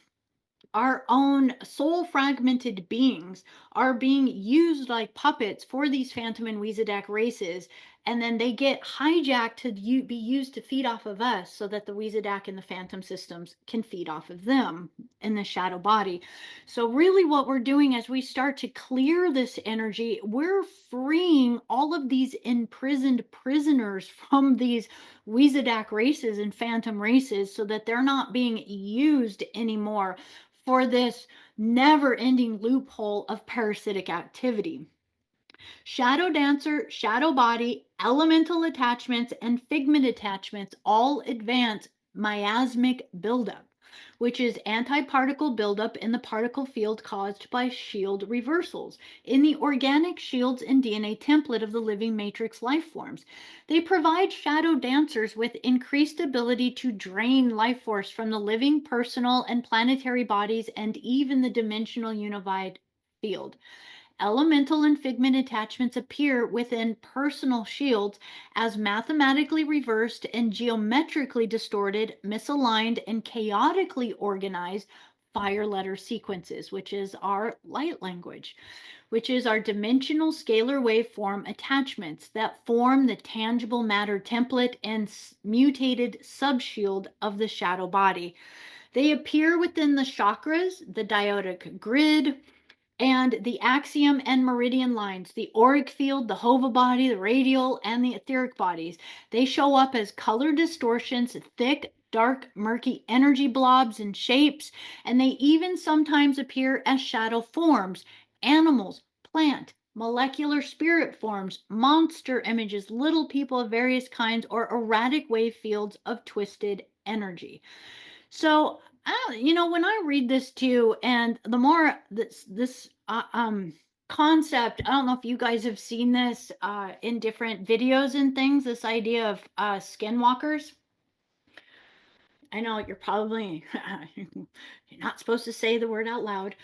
our own soul fragmented beings are being used like puppets for these phantom and Weezadak races, and then they get hijacked to be used to feed off of us, so that the Weezadak and the phantom systems can feed off of them in the shadow body. So really what we're doing as we start to clear this energy, we're freeing all of these imprisoned prisoners from these Weezadak races and phantom races, so that they're not being used anymore for this never-ending loophole of parasitic activity. Shadow dancer, shadow body, elemental attachments, and figment attachments all advance miasmic buildup, which is antiparticle buildup in the particle field caused by shield reversals in the organic shields and DNA template of the living matrix life forms. They provide shadow dancers with increased ability to drain life force from the living personal and planetary bodies and even the dimensional unified field. Elemental and figment attachments appear within personal shields as mathematically reversed and geometrically distorted, misaligned, and chaotically organized fire letter sequences, which is our light language, which is our dimensional scalar waveform attachments that form the tangible matter template and mutated subshield of the shadow body. They appear within the chakras, the diotic grid, and the axiom and meridian lines, the auric field, the hova body, the radial, and the etheric bodies. They show up as color distortions, thick dark, murky energy blobs and shapes, and they even sometimes appear as shadow forms, animals, plant, molecular spirit forms, monster images, little people of various kinds, or erratic wave fields of twisted energy. So, when I read this too, and the more this concept, I don't know if you guys have seen this in different videos and things. This idea of skinwalkers. I know you're probably you're not supposed to say the word out loud,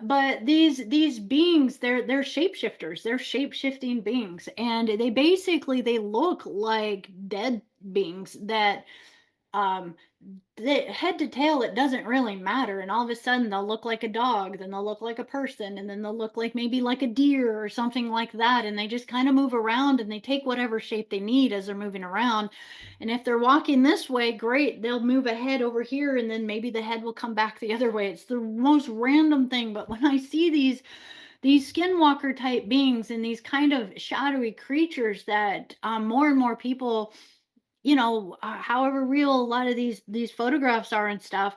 but these beings, they're shapeshifters. They're shape-shifting beings, and they look like dead beings that um head to tail, it doesn't really matter, and all of a sudden they'll look like a dog, then they'll look like a person, and then they'll look like maybe like a deer or something like that, and they just kind of move around and they take whatever shape they need as they're moving around. And if they're walking this way, great, they'll move ahead over here, and then maybe the head will come back the other way. It's the most random thing, but when I see these skinwalker type beings and these kind of shadowy creatures that more and more people, however real a lot of these photographs are and stuff,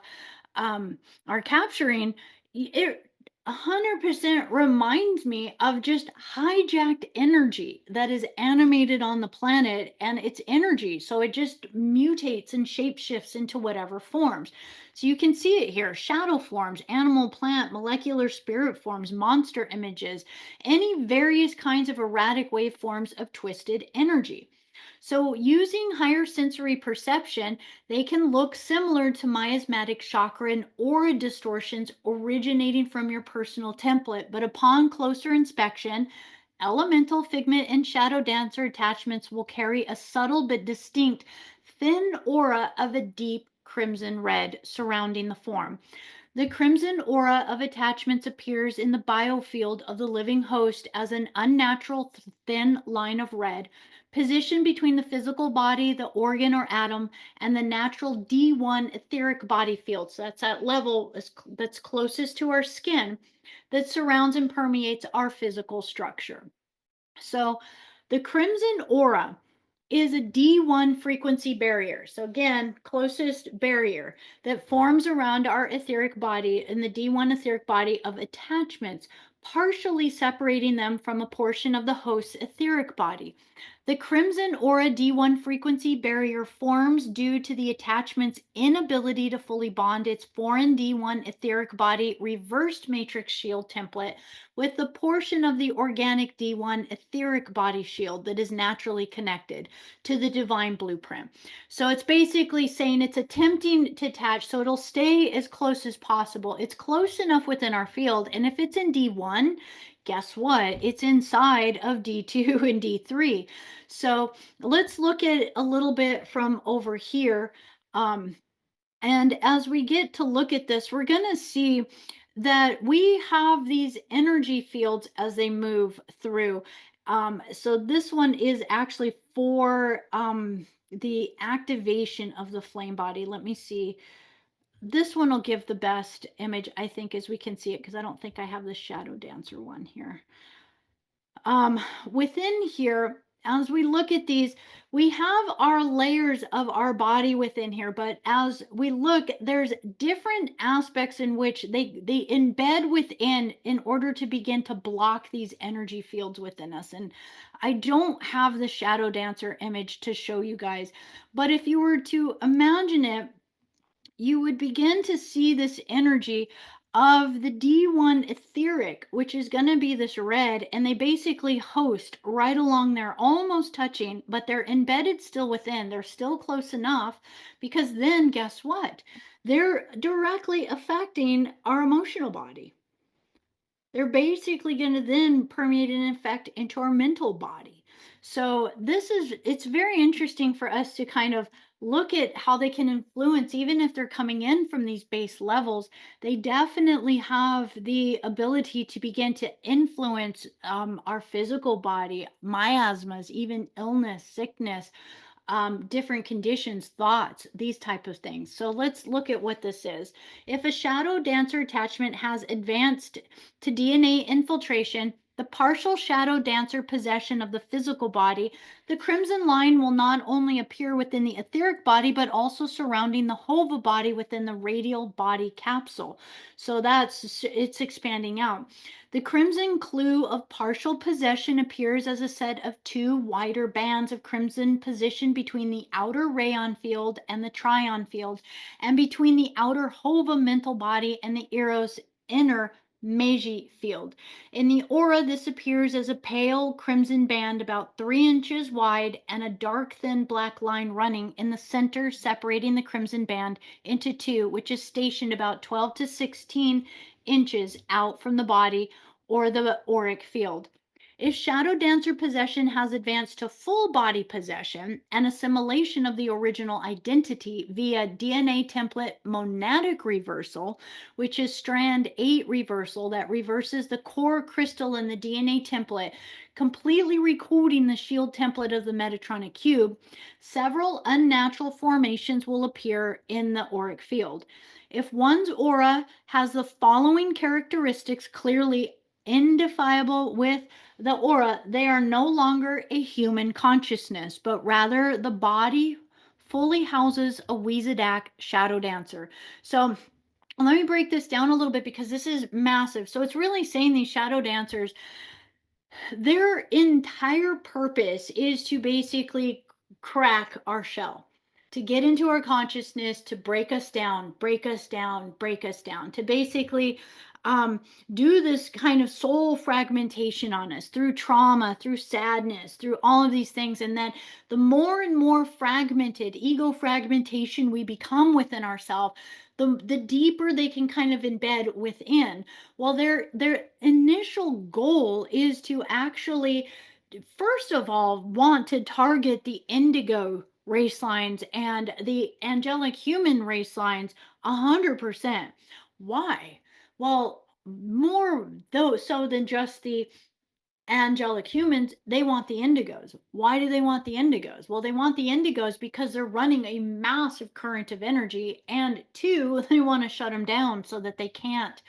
are capturing, it 100% reminds me of just hijacked energy that is animated on the planet, and it's energy, so it just mutates and shapeshifts into whatever forms. So you can see it here: shadow forms, animal, plant, molecular spirit forms, monster images, any various kinds of erratic waveforms of twisted energy. So, using higher sensory perception, they can look similar to miasmatic chakra and aura distortions originating from your personal template, but upon closer inspection, elemental, figment, and shadow dancer attachments will carry a subtle but distinct thin aura of a deep crimson red surrounding the form. The crimson aura of attachments appears in the biofield of the living host as an unnatural thin line of red, positioned between the physical body, the organ or atom, and the natural D1 etheric body field. So that's that level that's closest to our skin that surrounds and permeates our physical structure. So the crimson aura is a D1 frequency barrier. So again, closest barrier that forms around our etheric body and the D1 etheric body of attachments, partially separating them from a portion of the host's etheric body. The crimson aura D1 frequency barrier forms due to the attachment's inability to fully bond its foreign D1 etheric body reversed matrix shield template with the portion of the organic D1 etheric body shield that is naturally connected to the divine blueprint. So it's basically saying it's attempting to attach, so it'll stay as close as possible. It's close enough within our field, and if it's in D1, guess what? It's inside of D2 and D3. So let's look at a little bit from over here. And as we get to look at this, we're going to see that we have these energy fields as they move through. So this one is actually for the activation of the flame body. Let me see. This one will give the best image, I think, as we can see it, because I don't think I have the shadow dancer one here. Within here, as we look at these, we have our layers of our body within here, but as we look, there's different aspects in which they embed within in order to begin to block these energy fields within us. And I don't have the shadow dancer image to show you guys, but if you were to imagine it, you would begin to see this energy of the D1 etheric, which is going to be this red, and they basically host right along there, almost touching, but they're embedded still within. They're still close enough, because then guess what? They're directly affecting our emotional body. They're basically going to then permeate and affect into our mental body. So it's very interesting for us to kind of look at how they can influence, even if they're coming in from these base levels, they definitely have the ability to begin to influence our physical body, miasmas, even illness, sickness, different conditions, thoughts, these type of things. So let's look at what this is. If a shadow dancer attachment has advanced to DNA infiltration, the partial shadow dancer possession of the physical body, the crimson line will not only appear within the etheric body, but also surrounding the hova body within the radial body capsule. So it's expanding out. The crimson clue of partial possession appears as a set of two wider bands of crimson positioned between the outer rayon field and the tryon field, and between the outer hova mental body and the eros inner Meiji field. In the aura, this appears as a pale crimson band about 3 inches wide and a dark thin black line running in the center, separating the crimson band into two, which is stationed about 12 to 16 inches out from the body or the auric field. If shadow dancer possession has advanced to full body possession and assimilation of the original identity via DNA template monadic reversal, which is strand 8 reversal that reverses the core crystal in the DNA template, completely recoding the shield template of the Metatronic cube, several unnatural formations will appear in the auric field. If one's aura has the following characteristics clearly indefiable with the aura, they are no longer a human consciousness, but rather the body fully houses a Weezadak shadow dancer. So let me break this down a little bit because this is massive. So it's really saying these shadow dancers, their entire purpose is to basically crack our shell, to get into our consciousness, to break us down, break us down, break us down, to basically do this kind of soul fragmentation on us through trauma, through sadness, through all of these things. And then the more and more fragmented ego fragmentation we become within ourselves, the deeper they can kind of embed within. Well, their initial goal is to actually, first of all, want to target the indigo race lines and the angelic human race lines 100%. Why? Well, more though so than just the angelic humans, they want the indigos. Why do they want the indigos? Well, they want the indigos because they're running a massive current of energy, and two, they want to shut them down so that they can't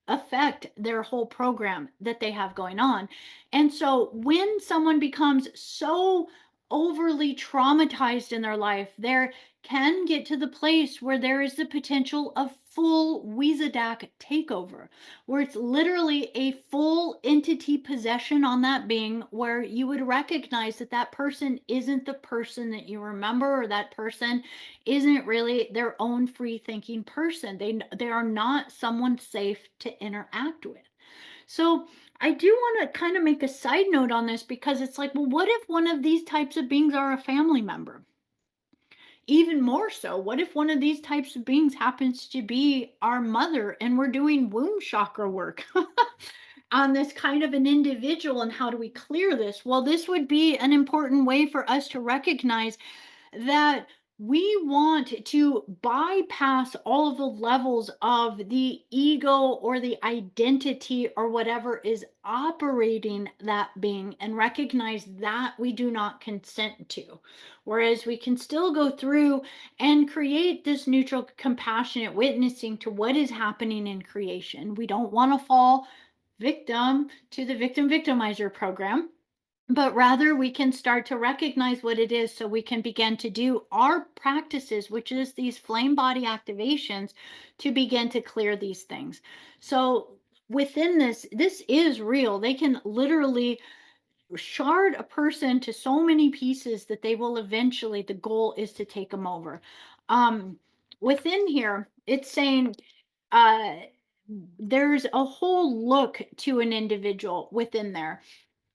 affect their whole program that they have going on. And so when someone becomes so overly traumatized in their life, there can get to the place where there is the potential of full Weezadak takeover, where it's literally a full entity possession on that being, where you would recognize that that person isn't the person that you remember, or that person isn't really their own free thinking person. They are not someone safe to interact with. So I do want to kind of make a side note on this, because it's like, well, what if one of these types of beings are a family member? Even more so, what if one of these types of beings happens to be our mother and we're doing womb chakra work on this kind of an individual? And how do we clear this? Well, this would be an important way for us to recognize that we want to bypass all of the levels of the ego or the identity or whatever is operating that being, and recognize that we do not consent to. Whereas we can still go through and create this neutral, compassionate witnessing to what is happening in creation. We don't want to fall victim to the victim victimizer program, but rather we can start to recognize what it is, so we can begin to do our practices, which is these flame body activations, to begin to clear these things. So within this is real. They can literally shard a person to so many pieces that they will eventually, the goal is to take them over. Within here, it's saying uh there's a whole look to an individual within there.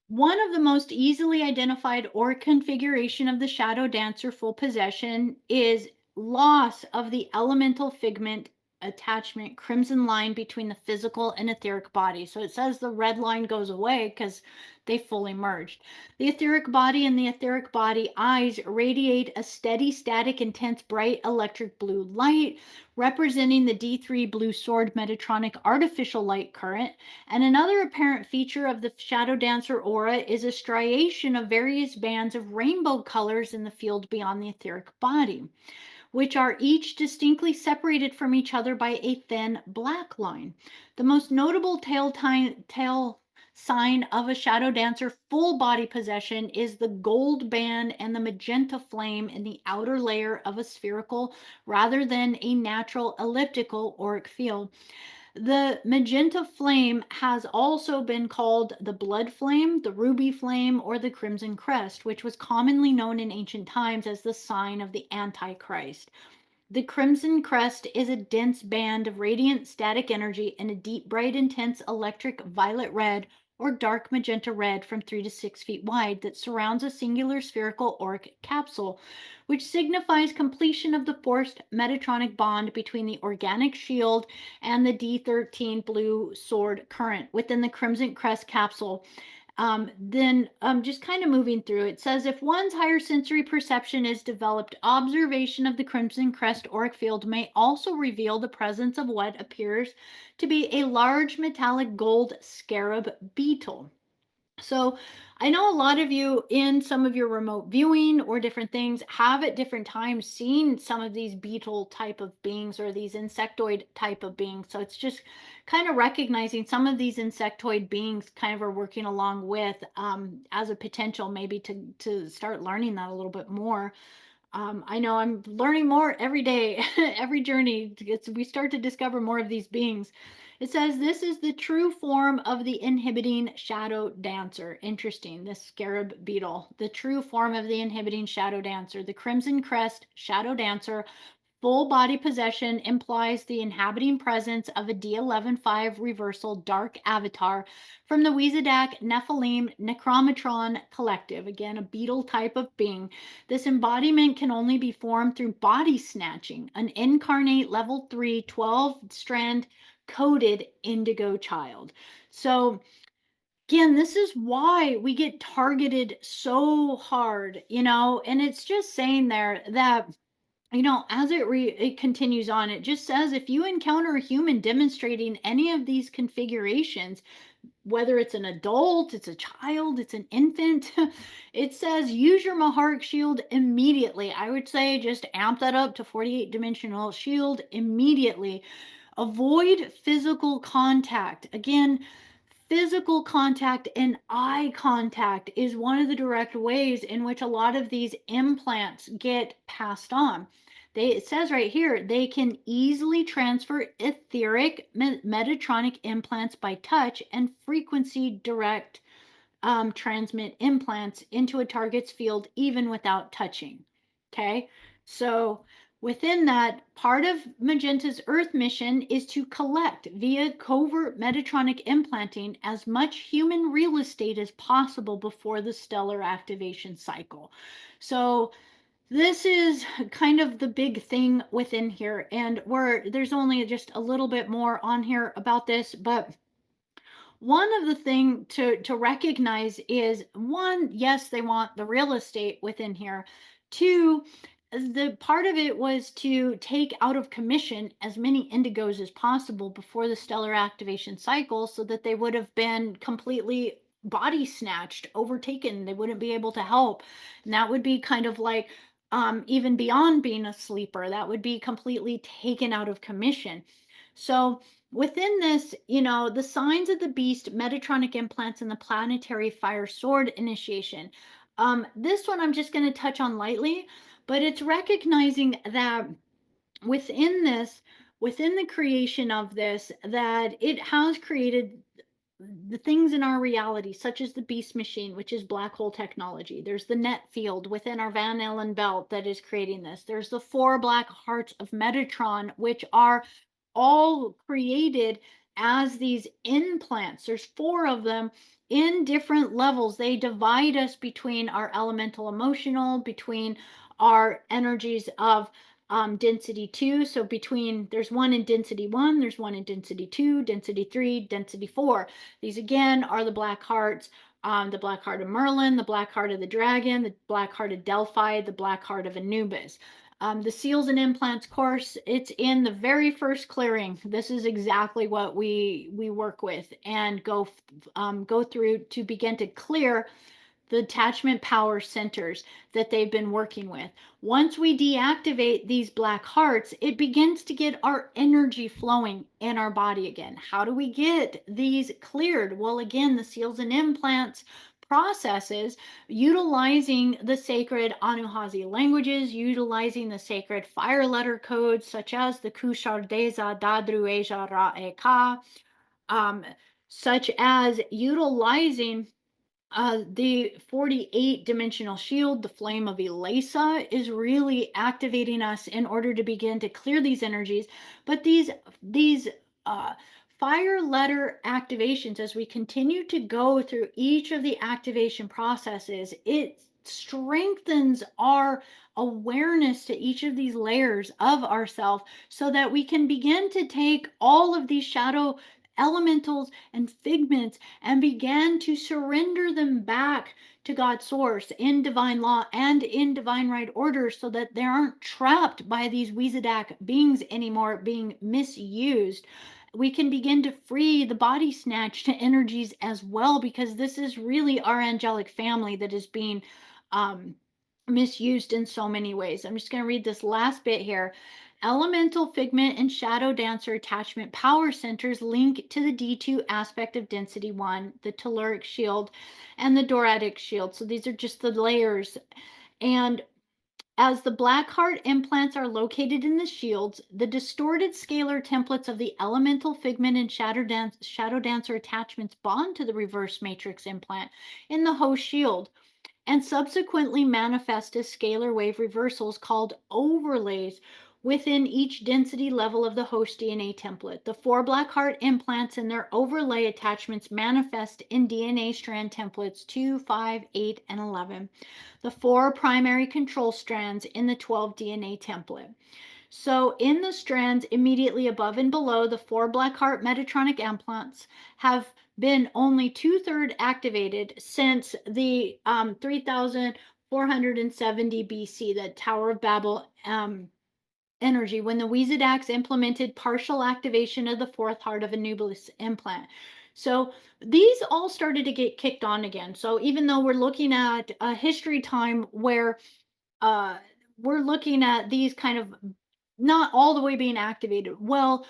One of the most easily identified or configuration of the shadow dancer full possession is loss of the elemental figment attachment crimson line between the physical and etheric body. So it says the red line goes away because they fully merged. The etheric body and the etheric body eyes radiate a steady, static, intense, bright electric blue light, representing the D3 blue sword Metatronic artificial light current. And another apparent feature of the shadow dancer aura is a striation of various bands of rainbow colors in the field beyond the etheric body, which are each distinctly separated from each other by a thin black line. The most notable tail sign of a shadow dancer full body possession is the gold band and the magenta flame in the outer layer of a spherical rather than a natural elliptical auric field. The magenta flame has also been called the blood flame, the ruby flame, or the crimson crest, which was commonly known in ancient times as the sign of the Antichrist. The crimson crest is a dense band of radiant static energy in a deep, bright, intense electric violet red or dark magenta red from 3 to 6 feet wide that surrounds a singular spherical auric capsule, which signifies completion of the forced Metatronic bond between the organic shield and the D13 blue sword current within the crimson crest capsule. Then just kind of moving through, it says if one's higher sensory perception is developed, observation of the crimson crest auric field may also reveal the presence of what appears to be a large metallic gold scarab beetle. So I know a lot of you in some of your remote viewing or different things have at different times seen some of these beetle type of beings or these insectoid type of beings. So it's just kind of recognizing some of these insectoid beings kind of are working along with as a potential maybe to start learning that a little bit more. I know I'm learning more every day, every journey. We start to discover more of these beings. It says this is the true form of the inhibiting shadow dancer. Interesting. This scarab beetle, the true form of the inhibiting shadow dancer, the crimson crest shadow dancer. Full body possession implies the inhabiting presence of a D11.5 reversal dark avatar from the Weezadak Nephilim Necromatron collective, again, a beetle type of being. This embodiment can only be formed through body snatching, an incarnate level 3 12-strand coded indigo child. So, again, this is why we get targeted so hard, and it's just saying there that as it continues on, it just says if you encounter a human demonstrating any of these configurations, whether it's an adult, it's a child, it's an infant, it says use your Maharic shield immediately. I would say just amp that up to 48 dimensional shield immediately. Avoid physical contact. Again, physical contact and eye contact is one of the direct ways in which a lot of these implants get passed on. It says right here, they can easily transfer etheric Metatronic implants by touch and frequency direct transmit implants into a target's field even without touching. Okay, so within that, part of Magenta's Earth mission is to collect via covert Metatronic implanting as much human real estate as possible before the stellar activation cycle. So this is kind of the big thing within here, and there's only just a little bit more on here about this, but one of the thing to recognize is, one, yes, they want the real estate within here. Two, the part of it was to take out of commission as many indigos as possible before the stellar activation cycle so that they would have been completely body snatched, overtaken. They wouldn't be able to help. And that would be kind of like even beyond being a sleeper, that would be completely taken out of commission. So within this, the signs of the beast, Metatronic implants, and the planetary fire sword initiation. This one I'm just going to touch on lightly, but it's recognizing that within this, within the creation of this, that it has created the things in our reality, such as the beast machine, which is black hole technology. There's the net field within our Van Allen belt that is creating this. There's the 4 black hearts of Metatron, which are all created as these implants. There's 4 of them in different levels. They divide us between our elemental emotional, between our energies of density 2. So there's one in density 1, there's one in density 2, density 3, density 4. These again are the black hearts. The black heart of Merlin, the black heart of the dragon, the black heart of Delphi, the black heart of Anubis. The seals and implants course, it's in the very first clearing. This is exactly what we work with and go through to begin to clear the attachment power centers that they've been working with. Once we deactivate these black hearts, it begins to get our energy flowing in our body again. How do we get these cleared? Well, again, the seals and implants processes utilizing the sacred Anuhazi languages, utilizing the sacred fire letter codes such as the Kushardeza Dadrueja Ra'eka, um, such as utilizing the 48 dimensional shield, the flame of Elasa, is really activating us in order to begin to clear these energies. But these uh, fire letter activations, as we continue to go through each of the activation processes, it strengthens our awareness to each of these layers of ourself so that we can begin to take all of these shadow elementals and figments and began to surrender them back to God's source in divine law and in divine right order so that they aren't trapped by these Wizadak beings anymore being misused. We can begin to free the body snatched energies as well, because this is really our angelic family that is being um, misused in so many ways. I'm just going to read this last bit here. Elemental figment and shadow dancer attachment power centers link to the D2 aspect of density 1, the telluric shield, and the doratic shield. So these are just the layers. And as the black heart implants are located in the shields, the distorted scalar templates of the elemental figment and shadow dancer attachments bond to the reverse matrix implant in the host shield and subsequently manifest as scalar wave reversals called overlays within each density level of the host DNA template. The 4 black heart implants and their overlay attachments manifest in DNA strand templates 2, 5, 8, and 11. The 4 primary control strands in the 12 DNA template. So in the strands immediately above and below, the 4 black heart Metatronic implants have been only 2/3 activated since the 3470 BC, the Tower of Babel energy, when the Wizadax implemented partial activation of the 4th heart of Anubis implant. So these all started to get kicked on again. So even though we're looking at a history time where uh, we're looking at these kind of not all the way being activated. Well,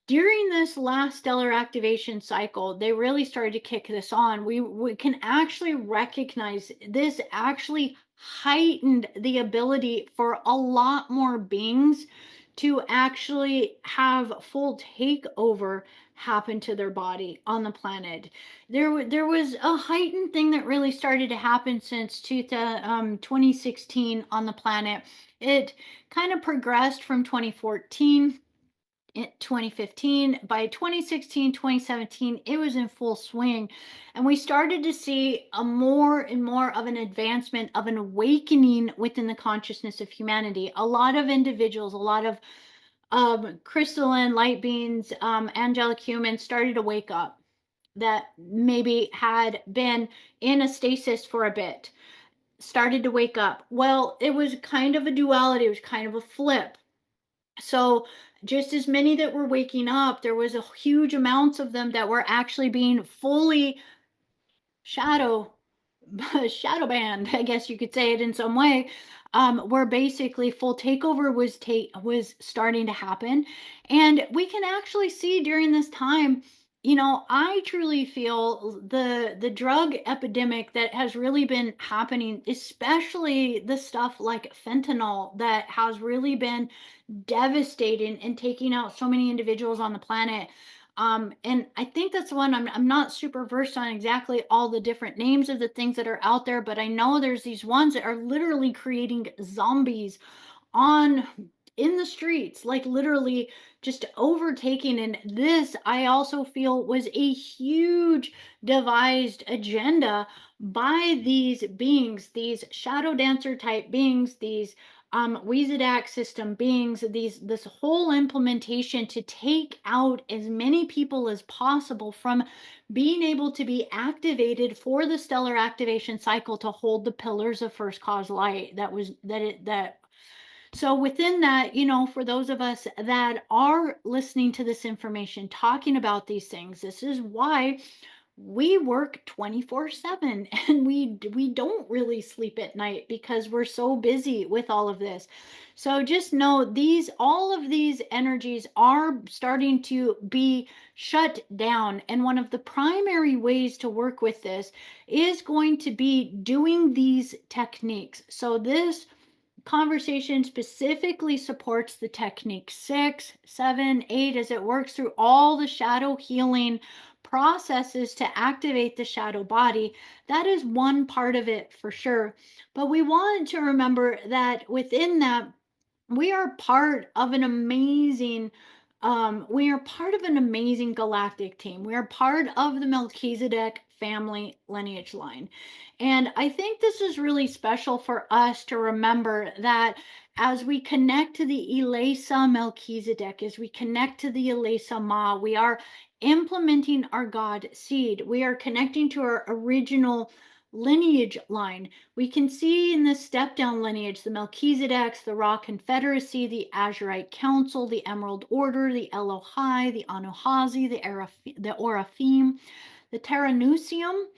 during this last stellar activation cycle, they really started to kick this on. We can actually recognize this actually heightened the ability for a lot more beings to actually have full takeover happen to their body on the planet. There was a heightened thing that really started to happen since 2016 on the planet. It kind of progressed from 2014 in 2015. By 2016, 2017, it was in full swing. And we started to see a more and more of an advancement of an awakening within the consciousness of humanity. A lot of individuals, a lot of crystalline light beings, angelic humans started to wake up that maybe had been in a stasis for a bit, started to wake up. Well, it was kind of a duality, it was kind of a flip. So just as many that were waking up, there was a huge amounts of them that were actually being fully shadow shadow banned, I guess you could say it in some way, where basically full takeover was starting to happen. And we can actually see during this time, I truly feel the drug epidemic that has really been happening, especially the stuff like fentanyl that has really been devastating and taking out so many individuals on the planet. And I think that's one I'm not super versed on exactly all the different names of the things that are out there, but I know there's these ones that are literally creating zombies on in the streets, like literally just overtaking. And this I also feel was a huge devised agenda by these beings, these shadow dancer type beings, these Weezadak system beings, this whole implementation to take out as many people as possible from being able to be activated for the stellar activation cycle to hold the pillars of first cause light. That so within that, for those of us that are listening to this information, talking about these things, this is why we work 24/7 and we don't really sleep at night because we're so busy with all of this. So just know these all of these energies are starting to be shut down, and one of the primary ways to work with this is going to be doing these techniques. So this conversation specifically supports the technique 6, 7, 8 as it works through all the shadow healing processes to activate the shadow body. That is one part of it for sure. But we want to remember that within that, we are part of an amazing galactic team. We are part of the Melchizedek family lineage line. And I think this is really special for us to remember that as we connect to the Elisa Melchizedek, as we connect to the Elisa Ma, we are implementing our God seed. We are connecting to our original lineage line. We can see in the step down lineage the Melchizedeks, the Ra Confederacy, the Azurite Council, the Emerald Order, the Elohai, the Anuhazi, the Oraphim, the Terranusium,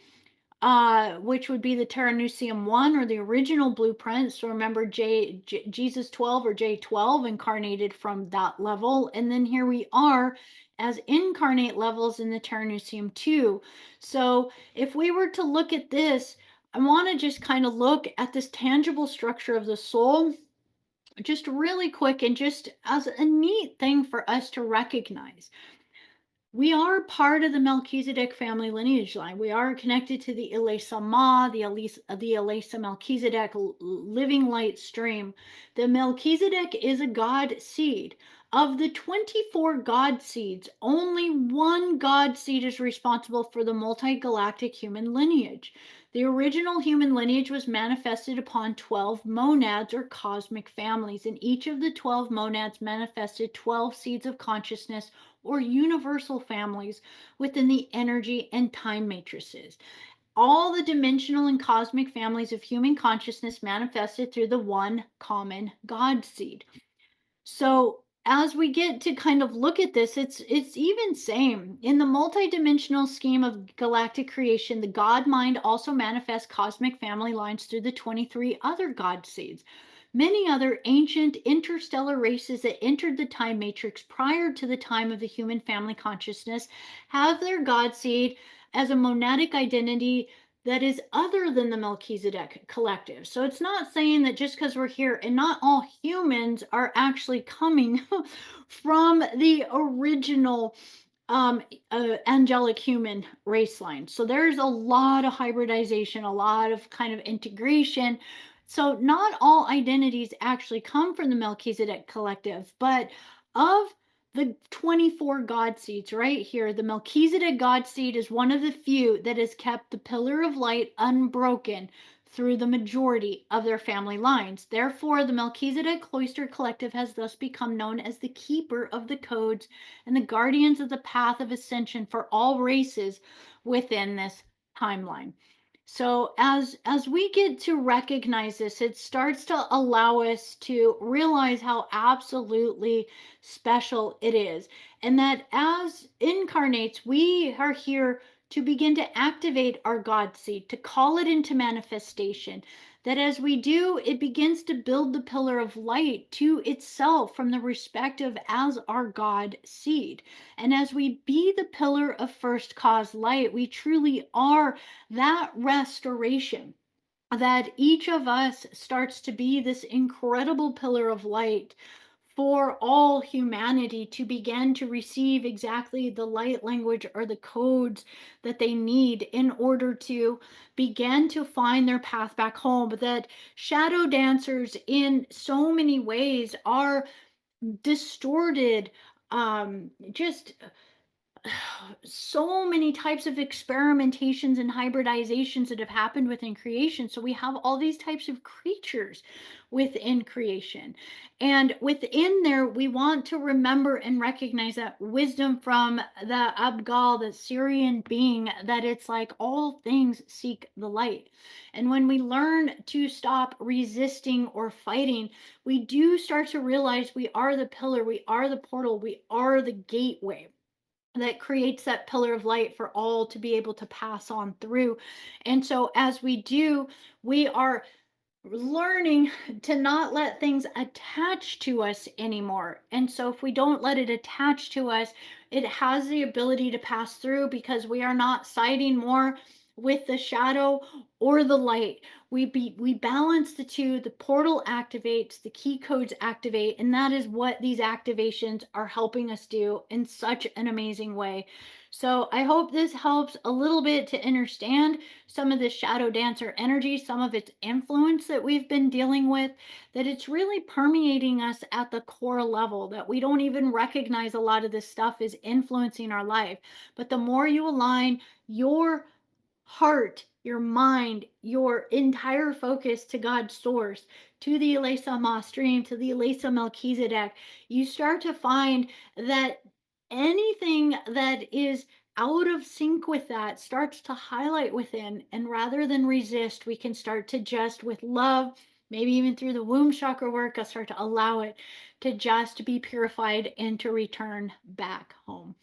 which would be the Terranusium 1 or the original blueprint. So remember Jesus 12 or J12 incarnated from that level. And then here we are as incarnate levels in the Terranusium 2. So if we were to look at this, I want to just kind of look at this tangible structure of the soul just really quick and just as a neat thing for us to recognize. We are part of the Melchizedek family lineage line. We are connected to the Elisa Ma, the Elisa Melchizedek living light stream. The Melchizedek is a God seed. Of the 24 God seeds, only one God seed is responsible for the multi-galactic human lineage. The original human lineage was manifested upon 12 monads or cosmic families, and each of the 12 monads manifested 12 seeds of consciousness or universal families within the energy and time matrices. All the dimensional and cosmic families of human consciousness manifested through the one common God seed. So as we get to kind of look at this, it's even same in the multidimensional scheme of galactic creation. The God mind also manifests cosmic family lines through the 23 other God seeds. Many other ancient interstellar races that entered the time matrix prior to the time of the human family consciousness have their God seed as a monadic identity that is other than the Melchizedek collective. So it's not saying that just because we're here, and not all humans are actually coming from the original angelic human race line. So there's a lot of hybridization, a lot of kind of integration. So not all identities actually come from the Melchizedek collective, but of the 24 God seeds right here, the Melchizedek God seed is one of the few that has kept the pillar of light unbroken through the majority of their family lines. Therefore, the Melchizedek Cloister Collective has thus become known as the keeper of the codes and the guardians of the path of ascension for all races within this timeline. So as we get to recognize this, it starts to allow us to realize how absolutely special it is, and that as incarnates, we are here to begin to activate our God seed, to call it into manifestation. That as we do, it begins to build the pillar of light to itself from the perspective as our God seed. And as we be the pillar of first cause light, we truly are that restoration, that each of us starts to be this incredible pillar of light for all humanity to begin to receive exactly the light language or the codes that they need in order to begin to find their path back home. That shadow dancers in so many ways are distorted, just so many types of experimentations and hybridizations that have happened within creation. So we have all these types of creatures within creation. And within there, we want to remember and recognize that wisdom from the Abgal, the Syrian being, that it's like all things seek the light. And when we learn to stop resisting or fighting, we do start to realize we are the pillar, we are the portal, we are the gateway. that creates that pillar of light for all to be able to pass on through. And so as we do, we are learning to not let things attach to us anymore. And so if we don't let it attach to us, it has the ability to pass through because we are not siding more with the shadow or the light. We balance the two. The portal activates, the key codes activate, and that is what these activations are helping us do in such an amazing way. So I hope this helps a little bit to understand some of the shadow dancer energy, some of its influence that we've been dealing with, that it's really permeating us at the core level, that we don't even recognize a lot of this stuff is influencing our life. But the more you align your heart, your mind, your entire focus to God's source, to the Elisa Ma stream, to the Elisa Melchizedek, you start to find that anything that is out of sync with that starts to highlight within. And rather than resist, we can start to just, with love, maybe even through the womb chakra work, I'll start to allow it to just be purified and to return back home.